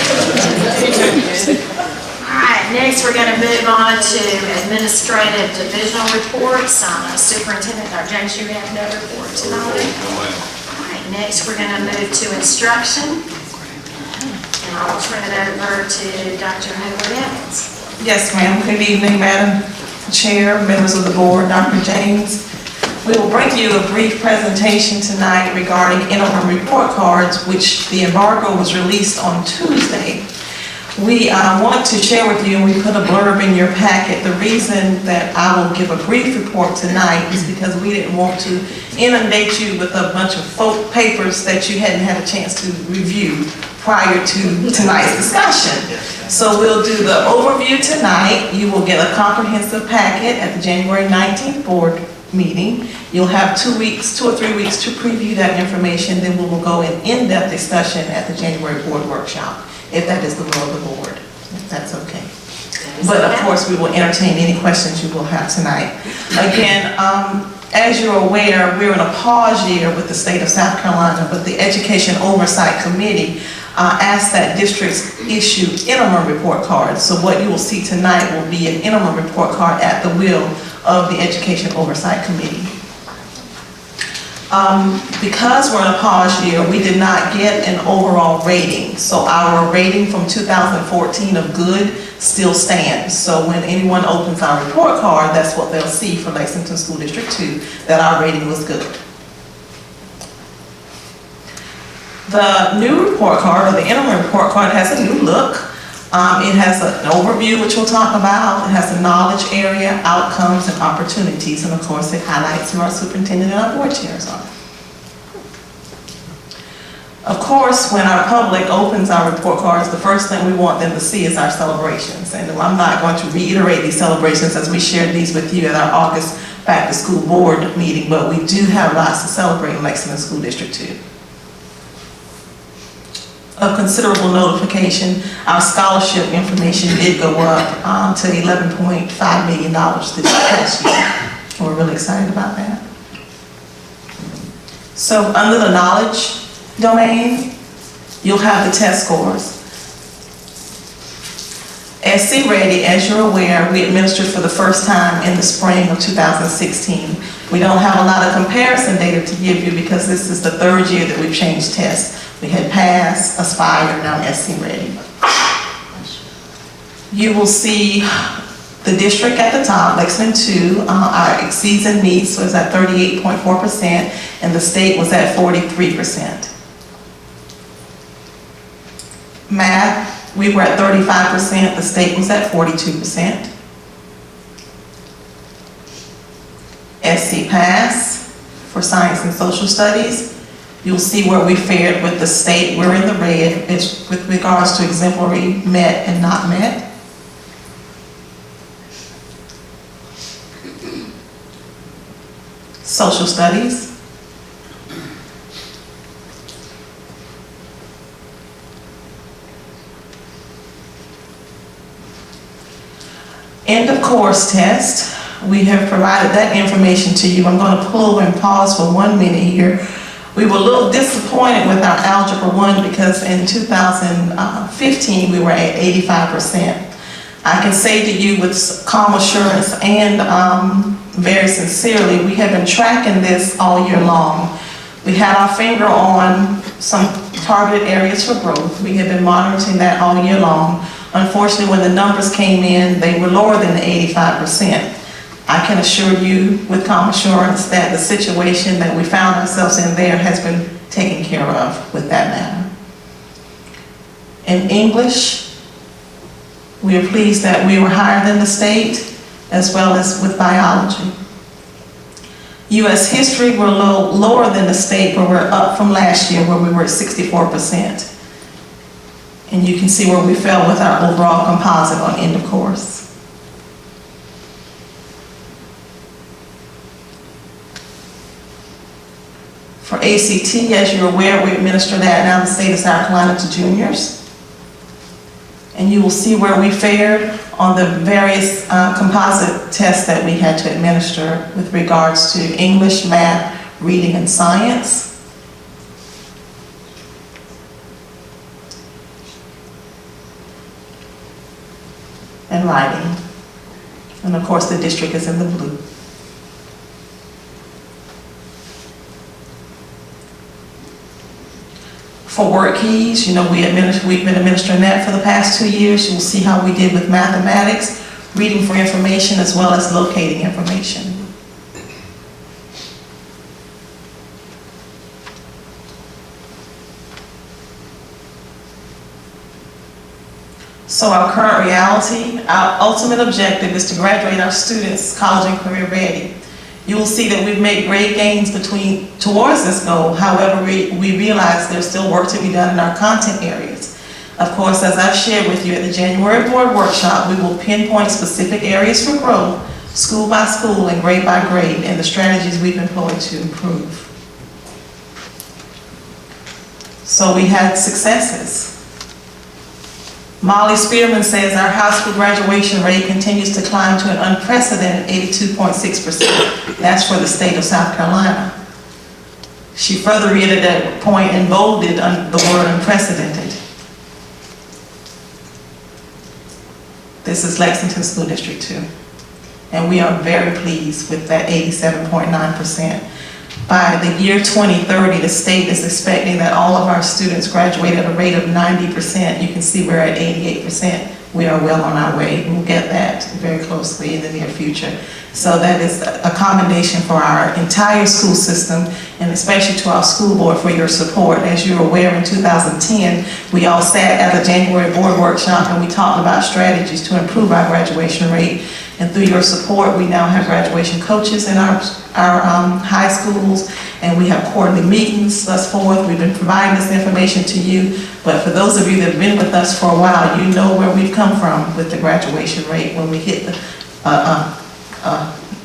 All right, next we're going to move on to administrative divisional reports. Superintendent Dr. James, you have no report tonight. All right, next we're going to move to instruction. And I'll turn it over to Dr. Hayward Evans. Yes, ma'am. Good evening, Madam Chair, members of the board, Dr. James. We will bring you a brief presentation tonight regarding interim report cards, which the embargo was released on Tuesday. We want to share with you, and we put a blurb in your packet. The reason that I will give a brief report tonight is because we didn't want to inundate you with a bunch of papers that you hadn't had a chance to review prior to tonight's discussion. So we'll do the overview tonight. You will get a comprehensive packet at the January 19th board meeting. You'll have 2 or 3 weeks to preview that information. Then we will go in-depth discussion at the January board workshop, if that is the will of the board, if that's okay. But of course, we will entertain any questions you will have tonight. Again, as you're aware, we're in a pause year with the state of South Carolina, but the Education Oversight Committee asked that districts issue interim report cards. So what you will see tonight will be an interim report card at the will of the Education Oversight Committee. Because we're in a pause year, we did not get an overall rating. So our rating from 2014 of good still stands. So when anyone opens our report card, that's what they'll see for Lexington School District 2, that our rating was good. The new report card, or the interim report card, has a new look. It has an overview, which we'll talk about. It has a knowledge area, outcomes, and opportunities. And of course, it highlights who our superintendent and our board chairs are. Of course, when our public opens our report cards, the first thing we want them to see is our celebrations. And I'm not going to reiterate these celebrations as we shared these with you at our August Back to School board meeting, but we do have lots to celebrate in Lexington School District 2. Of considerable notification, our scholarship information did go up to $11.5 million this past year. We're really excited about that. So under the knowledge domain, you'll have the test scores. SC Ready, as you're aware, we administered for the first time in the spring of 2016. We don't have a lot of comparison data to give you because this is the third year that we've changed tests. We had PASS, Aspire, now SC Ready. You will see the district at the top, Lexington 2, our exceeds and meets was at 38.4%, and the state was at 43%. Math, we were at 35%, the state was at 42%. SC Pass for science and social studies. You'll see where we fared with the state. We're in the red. It's with regards to exemplary, met, and not met. Social studies. End of course test. We have provided that information to you. I'm going to pull over and pause for 1 minute here. We were a little disappointed with our Algebra 1 because in 2015 we were at 85%. I can say to you with calm assurance and very sincerely, we have been tracking this all year long. We had our finger on some targeted areas for growth. We have been monitoring that all year long. Unfortunately, when the numbers came in, they were lower than the 85%. I can assure you with calm assurance that the situation that we found ourselves in there has been taken care of with that matter. In English, we are pleased that we were higher than the state, as well as with biology. U.S. history, we're a little lower than the state, but we're up from last year where we were at 64%. And you can see where we fell with our overall composite on end of course. For ACT, as you're aware, we administer that now in the state of South Carolina to juniors. And you will see where we fared on the various composite tests that we had to administer with regards to English, math, reading, and science. And writing. And of course, the district is in the blue. For work keys, you know, we've been administering that for the past 2 years. You'll see how we did with mathematics, reading for information, as well as locating information. So our current reality, our ultimate objective is to graduate our students college and career ready. You will see that we've made great gains towards this goal. However, we realize there's still work to be done in our content areas. Of course, as I've shared with you at the January board workshop, we will pinpoint specific areas for growth, school by school and grade by grade, and the strategies we've employed to improve. So we had successes. Molly Spearman says our high school graduation rate continues to climb to an unprecedented 82.6%. That's for the state of South Carolina. She further reiterated that point and bolded the word unprecedented. This is Lexington School District 2. And we are very pleased with that 87.9%. By the year 2030, the state is expecting that all of our students graduate at a rate of 90%. You can see we're at 88%. We are well on our way. We'll get that very closely in the near future. So that is a commendation for our entire school system, and especially to our school board for your support. As you're aware, in 2010, we all sat at the January board workshop and we talked about strategies to improve our graduation rate. And through your support, we now have graduation coaches in our high schools, and we have quarterly meetings thus forth. We've been providing this information to you, but for those of you that have been with us for a while, you know where we've come from with the graduation rate when we hit a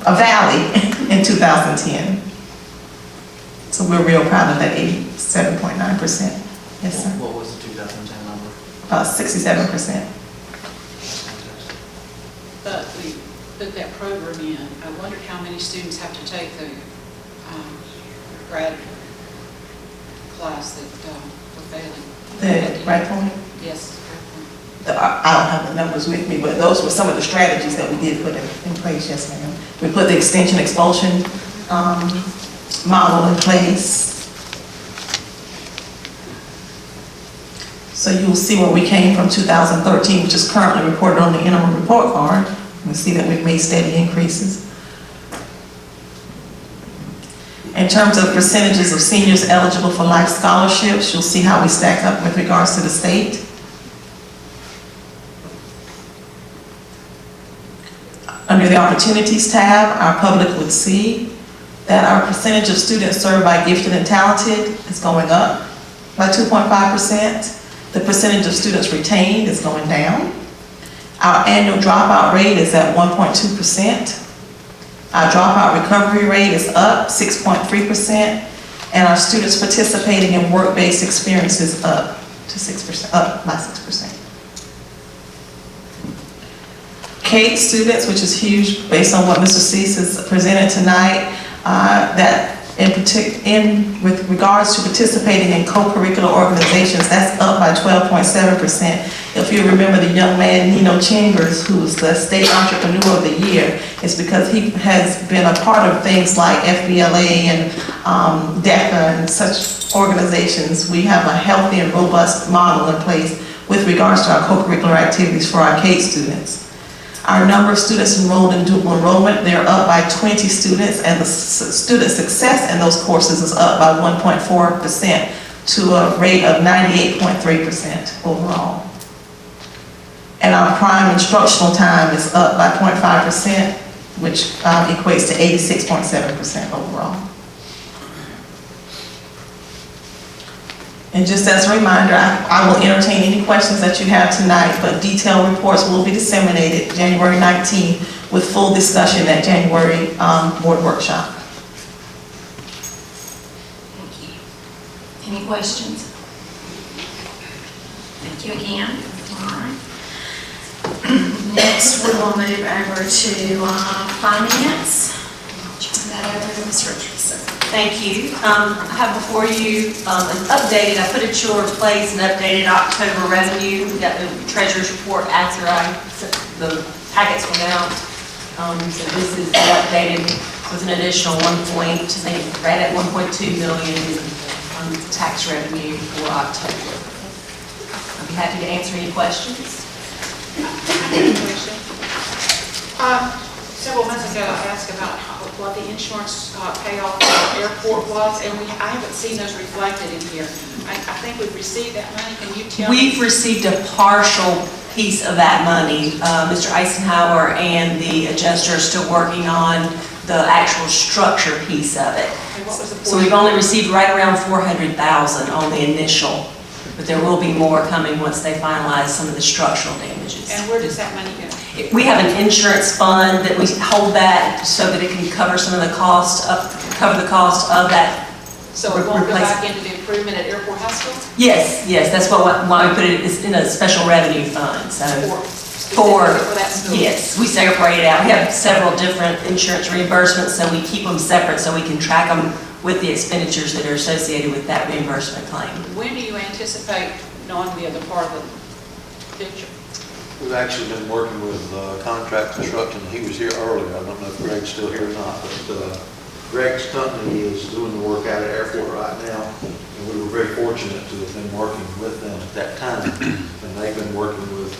valley in 2010. So we're real proud of that 87.9%. Yes, sir. What was the 2010 number? 67%. Put that program in, I wondered how many students have to take the grad class that were failing. The right point? Yes. I don't have the numbers with me, but those were some of the strategies that we did put in place, yes ma'am. We put the extension expulsion model in place. So you'll see where we came from 2013, which is currently reported on the interim report card. You'll see that we've made steady increases. In terms of percentages of seniors eligible for life scholarships, you'll see how we stack up with regards to the state. Under Under the Opportunities tab, our public would see that our percentage of students served by gifted and talented is going up by 2.5%. The percentage of students retained is going down. Our annual dropout rate is at 1.2%. Our dropout recovery rate is up 6.3%, and our students participating in work-based experiences up to 6%, up by 6%. K students, which is huge based on what Mr. Cease has presented tonight, that with regards to participating in co-curricular organizations, that's up by 12.7%. If you remember the young man, Nino Chambers, who was the State Entrepreneur of the Year, it's because he has been a part of things like FBLA and DECA and such organizations. We have a healthy and robust model in place with regards to our co-curricular activities for our K students. Our number of students enrolled in dual enrollment, they're up by 20 students, and the student success in those courses is up by 1.4% to a rate of 98.3% overall. And our prime instructional time is up by 0.5%, which equates to 86.7% overall. And just as a reminder, I will entertain any questions that you have tonight, but detailed reports will be disseminated January 19th with full discussion at January board workshop. Thank you. Any questions? Thank you again. All right. Next, we will move over to finance. I'll turn that over to Ms. Richardson. Thank you. I have before you an updated, I put at your place an updated October revenue. We got the treasurer's report after the packets went out. So this is the updated with an additional right at 1.2 million tax revenue for October. I'll be happy to answer any questions. Several months ago, I asked about what the insurance payoff for the airport was, and I haven't seen those reflected in here. I think we've received that money. Can you tell me? We've received a partial piece of that money. Mr. Eisenhower and the adjuster are still working on the actual structure piece of it. And what was the So we've only received right around $400,000 on the initial, but there will be more coming once they finalize some of the structural damages. And where does that money go? We have an insurance fund that we hold that so that it can cover some of the cost of, that. So it won't go back into the improvement at Airport High School? Yes, that's why we put it in a special revenue fund, so. For that school? Yes, we separate it out. We have several different insurance reimbursements, so we keep them separate so we can track them with the expenditures that are associated with that reimbursement claim. When do you anticipate knowing the other part of the picture? We've actually been working with Contract Construction. He was here earlier. I don't know if Greg's still here or not, but Greg's company is doing the work out at Airport right now, and we were very fortunate to have been working with them at that time. And they've been working with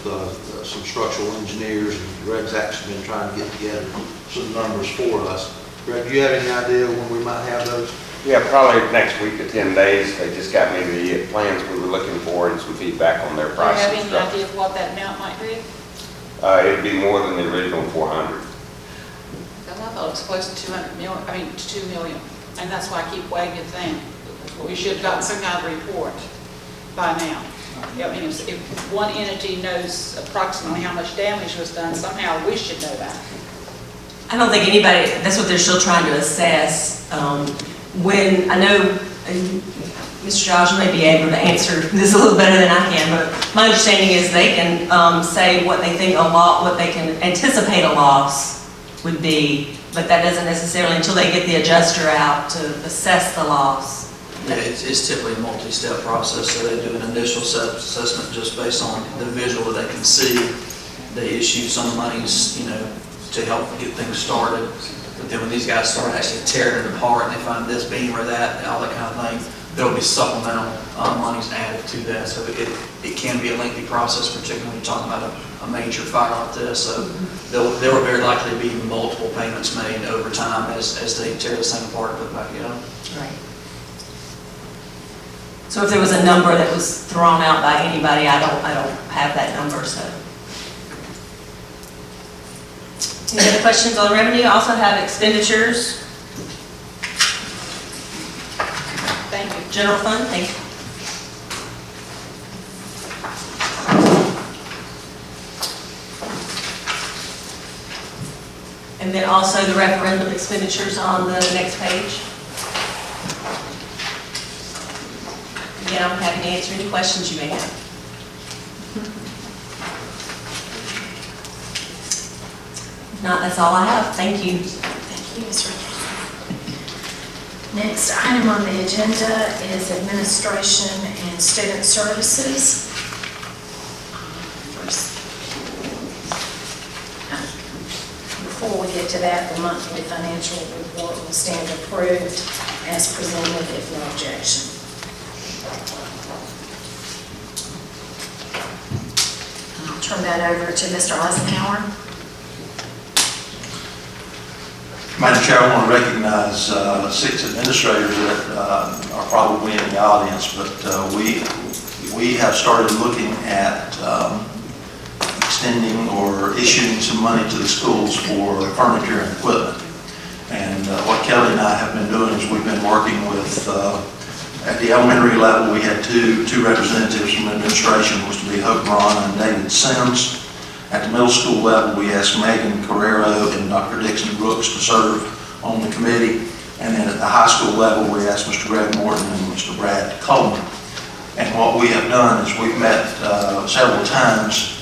some structural engineers, and Greg's actually been trying to get together some numbers for us. Greg, do you have any idea when we might have those? Yeah, probably next week to 10 days. They just got me the plans we were looking for and some feedback on their prices. Do you have any idea of what that amount might be? It'd be more than the original 400. Because I thought it was close to 200 million, to 2 million. And that's why I keep wagging the thing. We should have gotten some kind of report by now. I mean, if one entity knows approximately how much damage was done, somehow we should know that. I don't think anybody, that's what they're still trying to assess. When, I know, Mr. Josh may be able to answer this a little better than I can, but my understanding is they can say what they think what they can anticipate a loss would be, but that doesn't necessarily, until they get the adjuster out to assess the loss. Yeah, it's typically a multi-step process, so they do an initial assessment just based on the visual that they can see. They issue some monies, to help get things started. But then when these guys start actually tearing it apart and they find this beam or that, and all that kind of thing, there'll be supplemental monies added to that. So it can be a lengthy process, particularly when you're talking about a major fire like this. So there will very likely be multiple payments made over time as they tear this thing apart and put it back together. Right. So if there was a number that was thrown out by anybody, I don't have that number, so. Any other questions on revenue? Also have expenditures. Thank you. General fund, thank you. And then also the referendum expenditures on the next page. Again, I'm happy to answer any questions you may have. If not, that's all I have. Thank you. Thank you, Ms. Rickey. Next item on the agenda is administration and student services. First, before we get to that, the monthly financial report will stand approved as presented if no objection. I'll turn that over to Mr. Eisenhower. Madam Chair, I want to recognize 6 administrators that are probably in the audience, but we have started looking at extending or issuing some money to the schools for furniture and equipment. And what Kelly and I have been doing is we've been working with, at the elementary level, we had two representatives from administration, which would be Hope Braun and David Sims. At the middle school level, we asked Megan Carrero and Dr. Dixon Brooks to serve on the committee. And then at the high school level, we asked Mr. Greg Morton and Mr. Brad Coleman. And what we have done is we've met several times.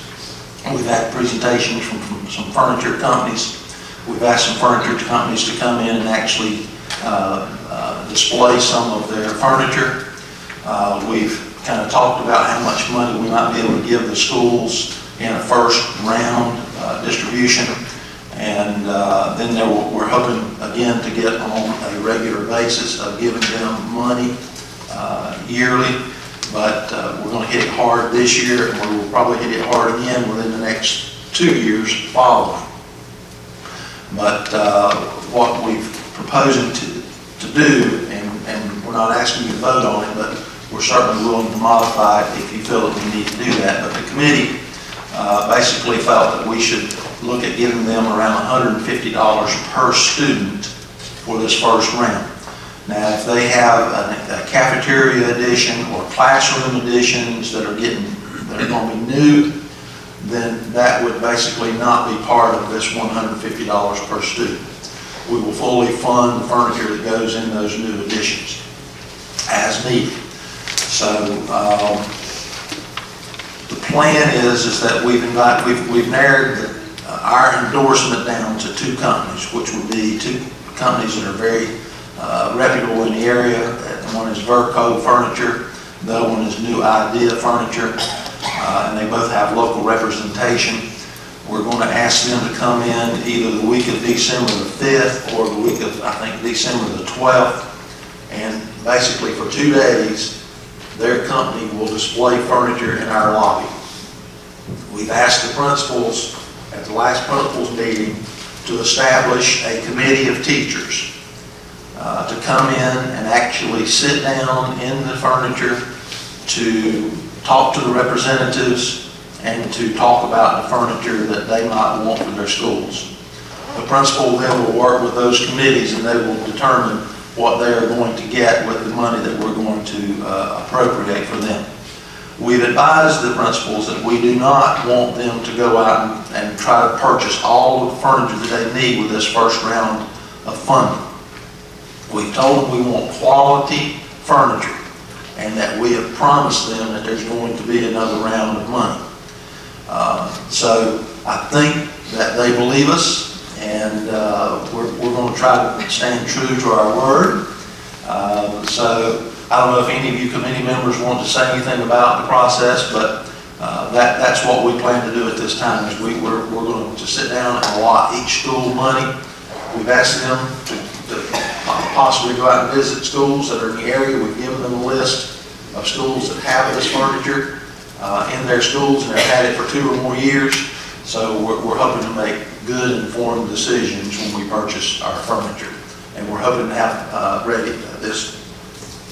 We've had presentations from some furniture companies. We've asked some furniture companies to come in and actually display some of their furniture. We've kind of talked about how much money we might be able to give the schools in a first round distribution, and then we're hoping again to get on a regular basis of giving them money yearly, but we're going to hit it hard this year, and we'll probably hit it hard again within the next 2 years following. But what we're proposing to do, and we're not asking you to vote on it, but we're certainly willing to modify it if you feel that we need to do that. But the committee basically felt that we should look at giving them around $150 per student for this first round. Now, if they have a cafeteria edition or classroom editions that are going to be new, then that would basically not be part of this $150 per student. We will fully fund the furniture that goes in those new editions as needed. So the plan is that we've narrowed our endorsement down to 2 companies, which would be 2 companies that are very reputable in the area. One is Verco Furniture, the other one is New Idea Furniture, and they both have local representation. We're going to ask them to come in either the week of December the 5th or the week of, I think, December the 12th, and basically for 2 days, their company will display furniture in our lobby. We've asked the principals at the last principals meeting to establish a committee of teachers to come in and actually sit down in the furniture to talk to the representatives and to talk about the furniture that they might want for their schools. The principal then will work with those committees and they will determine what they are going to get with the money that we're going to appropriate for them. We've advised the principals that we do not want them to go out and try to purchase all of the furniture that they need with this first round of funding. We've told them we want quality furniture and that we have promised them that there's going to be another round of money. So I think that they believe us, and we're going to try to stand true to our word. So I don't know if any of you committee members want to say anything about the process, but that's what we plan to do at this time. Is we're going to sit down and allot each school money. We've asked them to possibly go out and visit schools that are in the area. We've given them a list of schools that have this furniture in their schools and have had it for 2 or more years. So we're hoping to make good, informed decisions when we purchase our furniture. And we're hoping to have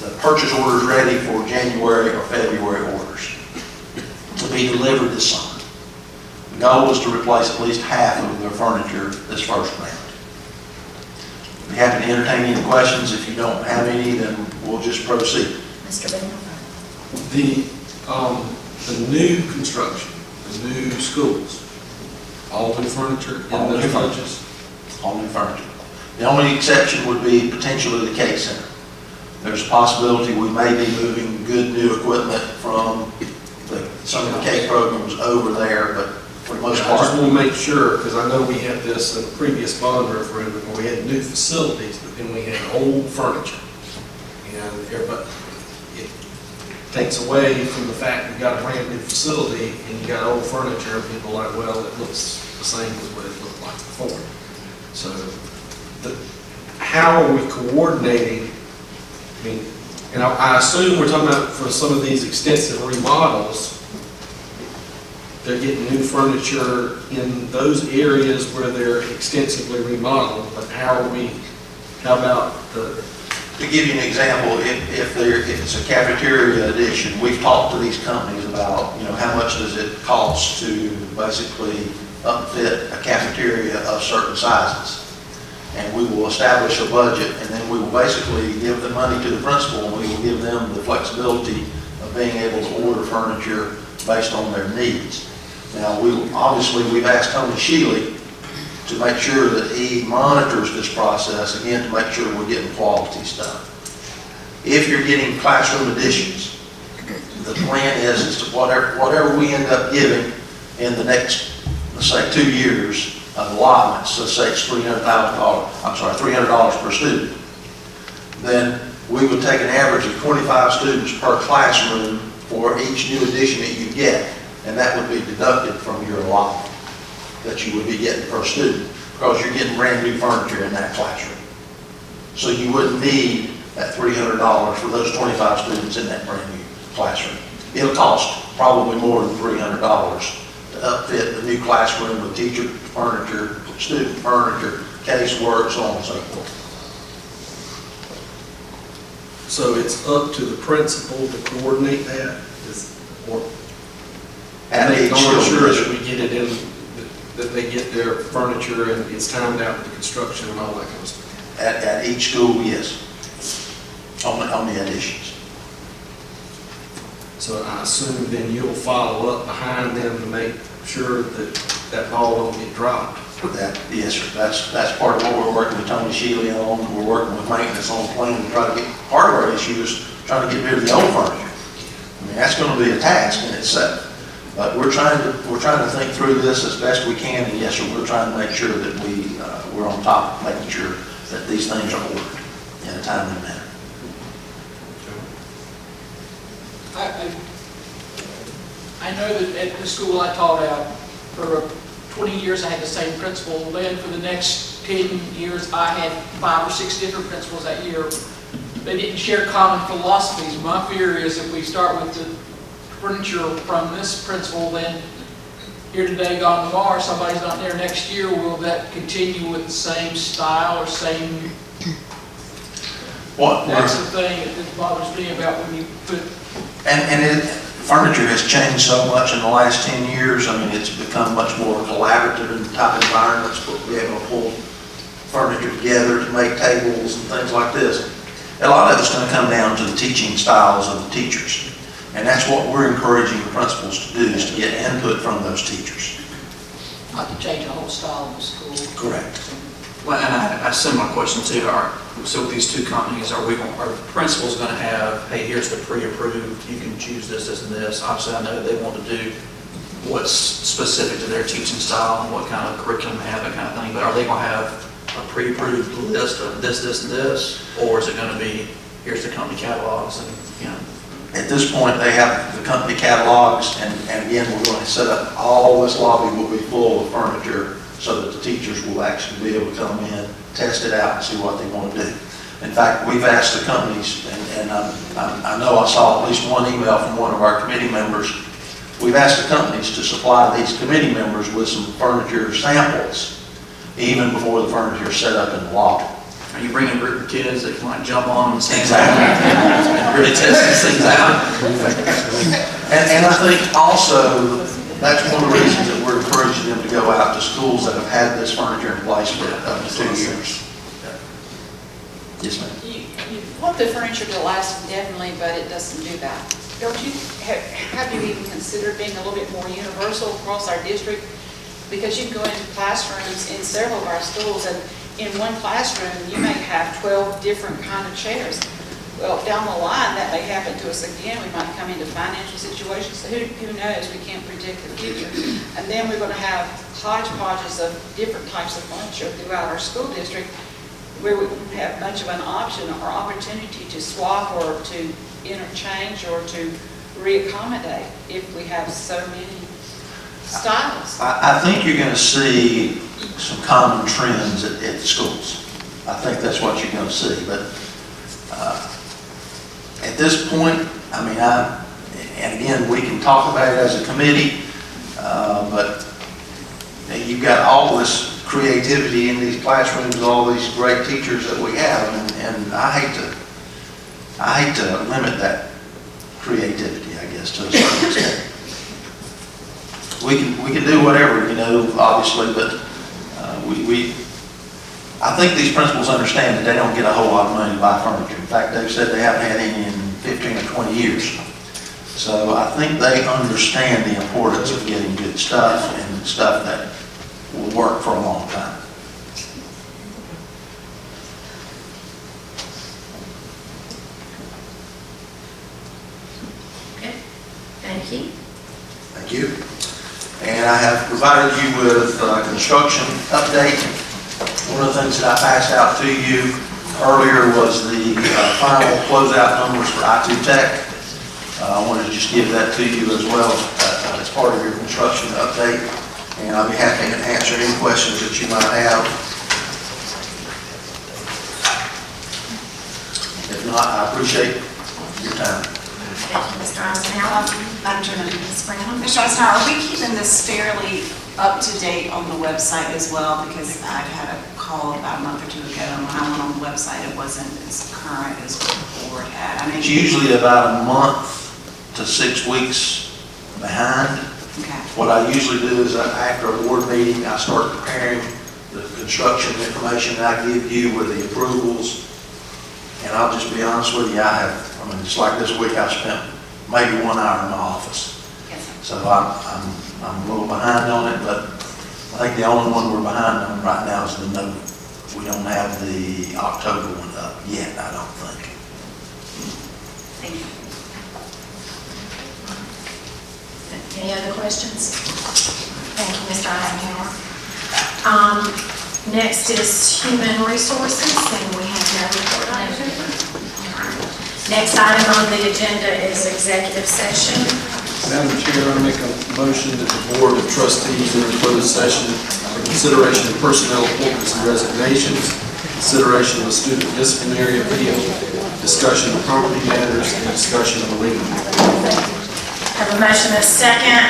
the purchase orders ready for January or February orders to be delivered this summer. The goal is to replace at least half of their furniture this first round. Be happy to entertain any questions. If you don't have any, then we'll just proceed. Mr. Bennett? The new construction, the new schools, all new furniture in All those new furniture. budgets? All new furniture. The only exception would be potentially the Case Center. There's a possibility we may be moving good new equipment from some of the Case programs over there, but for the most I part. just want to make sure, because I know we had this in a previous bond referendum, where we had new facilities, but then we had old furniture. And everybody, it takes away from the fact you've got a brand new facility and you got old furniture, and people are like, well, it looks the same as what it looked like before. So, how are we coordinating? I mean, and I assume we're talking about for some of these extensive remodels, they're getting new furniture in those areas where they're extensively remodeled, but how about the... To give you an example, if it's a cafeteria addition, we've talked to these companies about, how much does it cost to basically upfit a cafeteria of certain sizes. And we will establish a budget, and then we will basically give the money to the principal, and we will give them the flexibility of being able to order furniture based on their needs. Now, we've asked Tony Shealy to make sure that he monitors this process, again, to make sure we're getting quality stuff. If you're getting classroom additions, the plan is to whatever we end up giving in the next, let's say, 2 years of allotments, let's say it's $300 per student, then we would take an average of 25 students per classroom for each new addition that you get, and that would be deducted from your allotment that you would be getting per student, because you're getting brand new furniture in that classroom. So you wouldn't need that $300 for those 25 students in that brand new classroom. It'll cost probably more than $300 to upfit the new classroom with teacher furniture, student furniture, casework, so on and so forth. So it's up to the principal to coordinate that? And make sure that we get it in, that they get their furniture and it's timed out with the construction and all that kind of stuff? At each school, yes, on the additions. So I assume then you'll follow up behind them to make sure that that ball don't get dropped? Yes, sir. That's part of what we're working with Tony Shealy on. We're working with maintenance on the plan to try to get, part of our issue is trying to get rid of the old furniture. I mean, that's going to be a task in itself. But we're trying to think through this as best we can, and yes, sir, we're trying to make sure that we're on top of making sure that these things are ordered in a timely manner. I know that at the school I taught at, for 20 years I had the same principal. Then for the next 10 years I had 5 or 6 different principals that year. They didn't share common philosophies. My fear is if we start with the furniture from this principal, then here today, gone tomorrow, somebody's not there next year, will that continue with the same style or same? That's the thing that bothers me about when you put. Furniture has changed so much in the last 10 years. I mean, it's become much more collaborative in type environments, but we're able to pull furniture together to make tables and things like this. A lot of it's going to come down to the teaching styles of the teachers. And that's what we're encouraging the principals to do, is to get input from those teachers. Not to change the whole style of the school. Correct. Well, and I have a similar question too. So with these 2 companies, are the principals going to have, hey, here's the pre-approved, you can choose this, this, and this? Obviously, I know they want to do what's specific to their teaching style and what kind of curriculum they have, that kind of thing, but are they going to have a pre-approved list of this, this, and this? Or is it going to be, here's the company catalogs and, At this point, they have the company catalogs, and again, we're going to set up, all this lobby will be full of furniture so that the teachers will actually be able to come in, test it out, and see what they want to do. In fact, we've asked the companies, and I know I saw at least one email from one of our committee members. We've asked the companies to supply these committee members with some furniture samples, even before the furniture is set up in the lobby. are you bringing a group of kids that can like jump on and stand and really test these things out? And I think also, that's one of the reasons that we're encouraging encouraging them to go out to schools that have had this furniture in place for up to 2 years. Yes, ma'am. You want the furniture to last indefinitely, but it doesn't do that. Don't you, have you even considered being a little bit more universal across our district? Because you can go into classrooms in several of our schools, and in one classroom, you may have 12 different kind of chairs. Well, down the line, that may happen to us again. We might come into financial situations. Who knows? We can't predict the future. And then we're going to have hodgepodges of different types of furniture throughout our school district, where we won't have much of an option or opportunity to swap or to interchange or to reaccommodate if we have so many styles. I think you're going to see some common trends at schools. I think that's what you're going to see. But at this point, I mean, and again, we can talk about it as a committee, but you've got all this creativity in these classrooms, all these great teachers that we have, and I hate to limit that creativity, I guess, to a certain extent. We can do whatever, you know, obviously, but I think these principals understand that they don't get a whole lot of money to buy furniture. In fact, they've said they haven't had any in 15 or 20 years. So I think they understand the importance of getting good stuff and stuff that will work for a long time. Okay, thank you. Thank you. And I have provided you with a construction update. One of the things that I passed out to you earlier was the final closeout numbers for I2 Tech. I wanted to just give that to you as well as part of your construction update. And I'll be happy to answer any questions that you might have. If not, I appreciate your time. Thank you, Mr. Eisenhower. Madam Chairman, Ms. Brown. Mr. Eisenhower, are we keeping this fairly up to date on the website as well? Because I had a call about a month or two ago, and when I went on the website, it wasn't as current as what the board had. I mean, It's usually about a month to 6 weeks behind. Okay. What I usually do is after a board meeting, I start preparing the construction information that I give you with the approvals. And I'll just be honest with you, I mean, just like this week, I spent maybe 1 hour in my office. Yes. So I'm a little behind on it, but I think the only one we're behind on right now is the note. We don't have the October one up yet, I don't think. Thank you. Any other questions? Thank you, Mr. Eisenhower. Next is human resources, and we have no report item. Next item on the agenda is executive session. Madam Chair, I make a motion that the Board of Trustees enter closed session for consideration of personnel appointments and resignations, consideration of a student disciplinary appeal, discussion of property matters, and discussion of a legal matter. Have a motion and a second.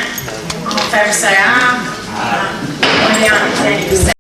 All in favor say aye. Aye. Going down to executive session.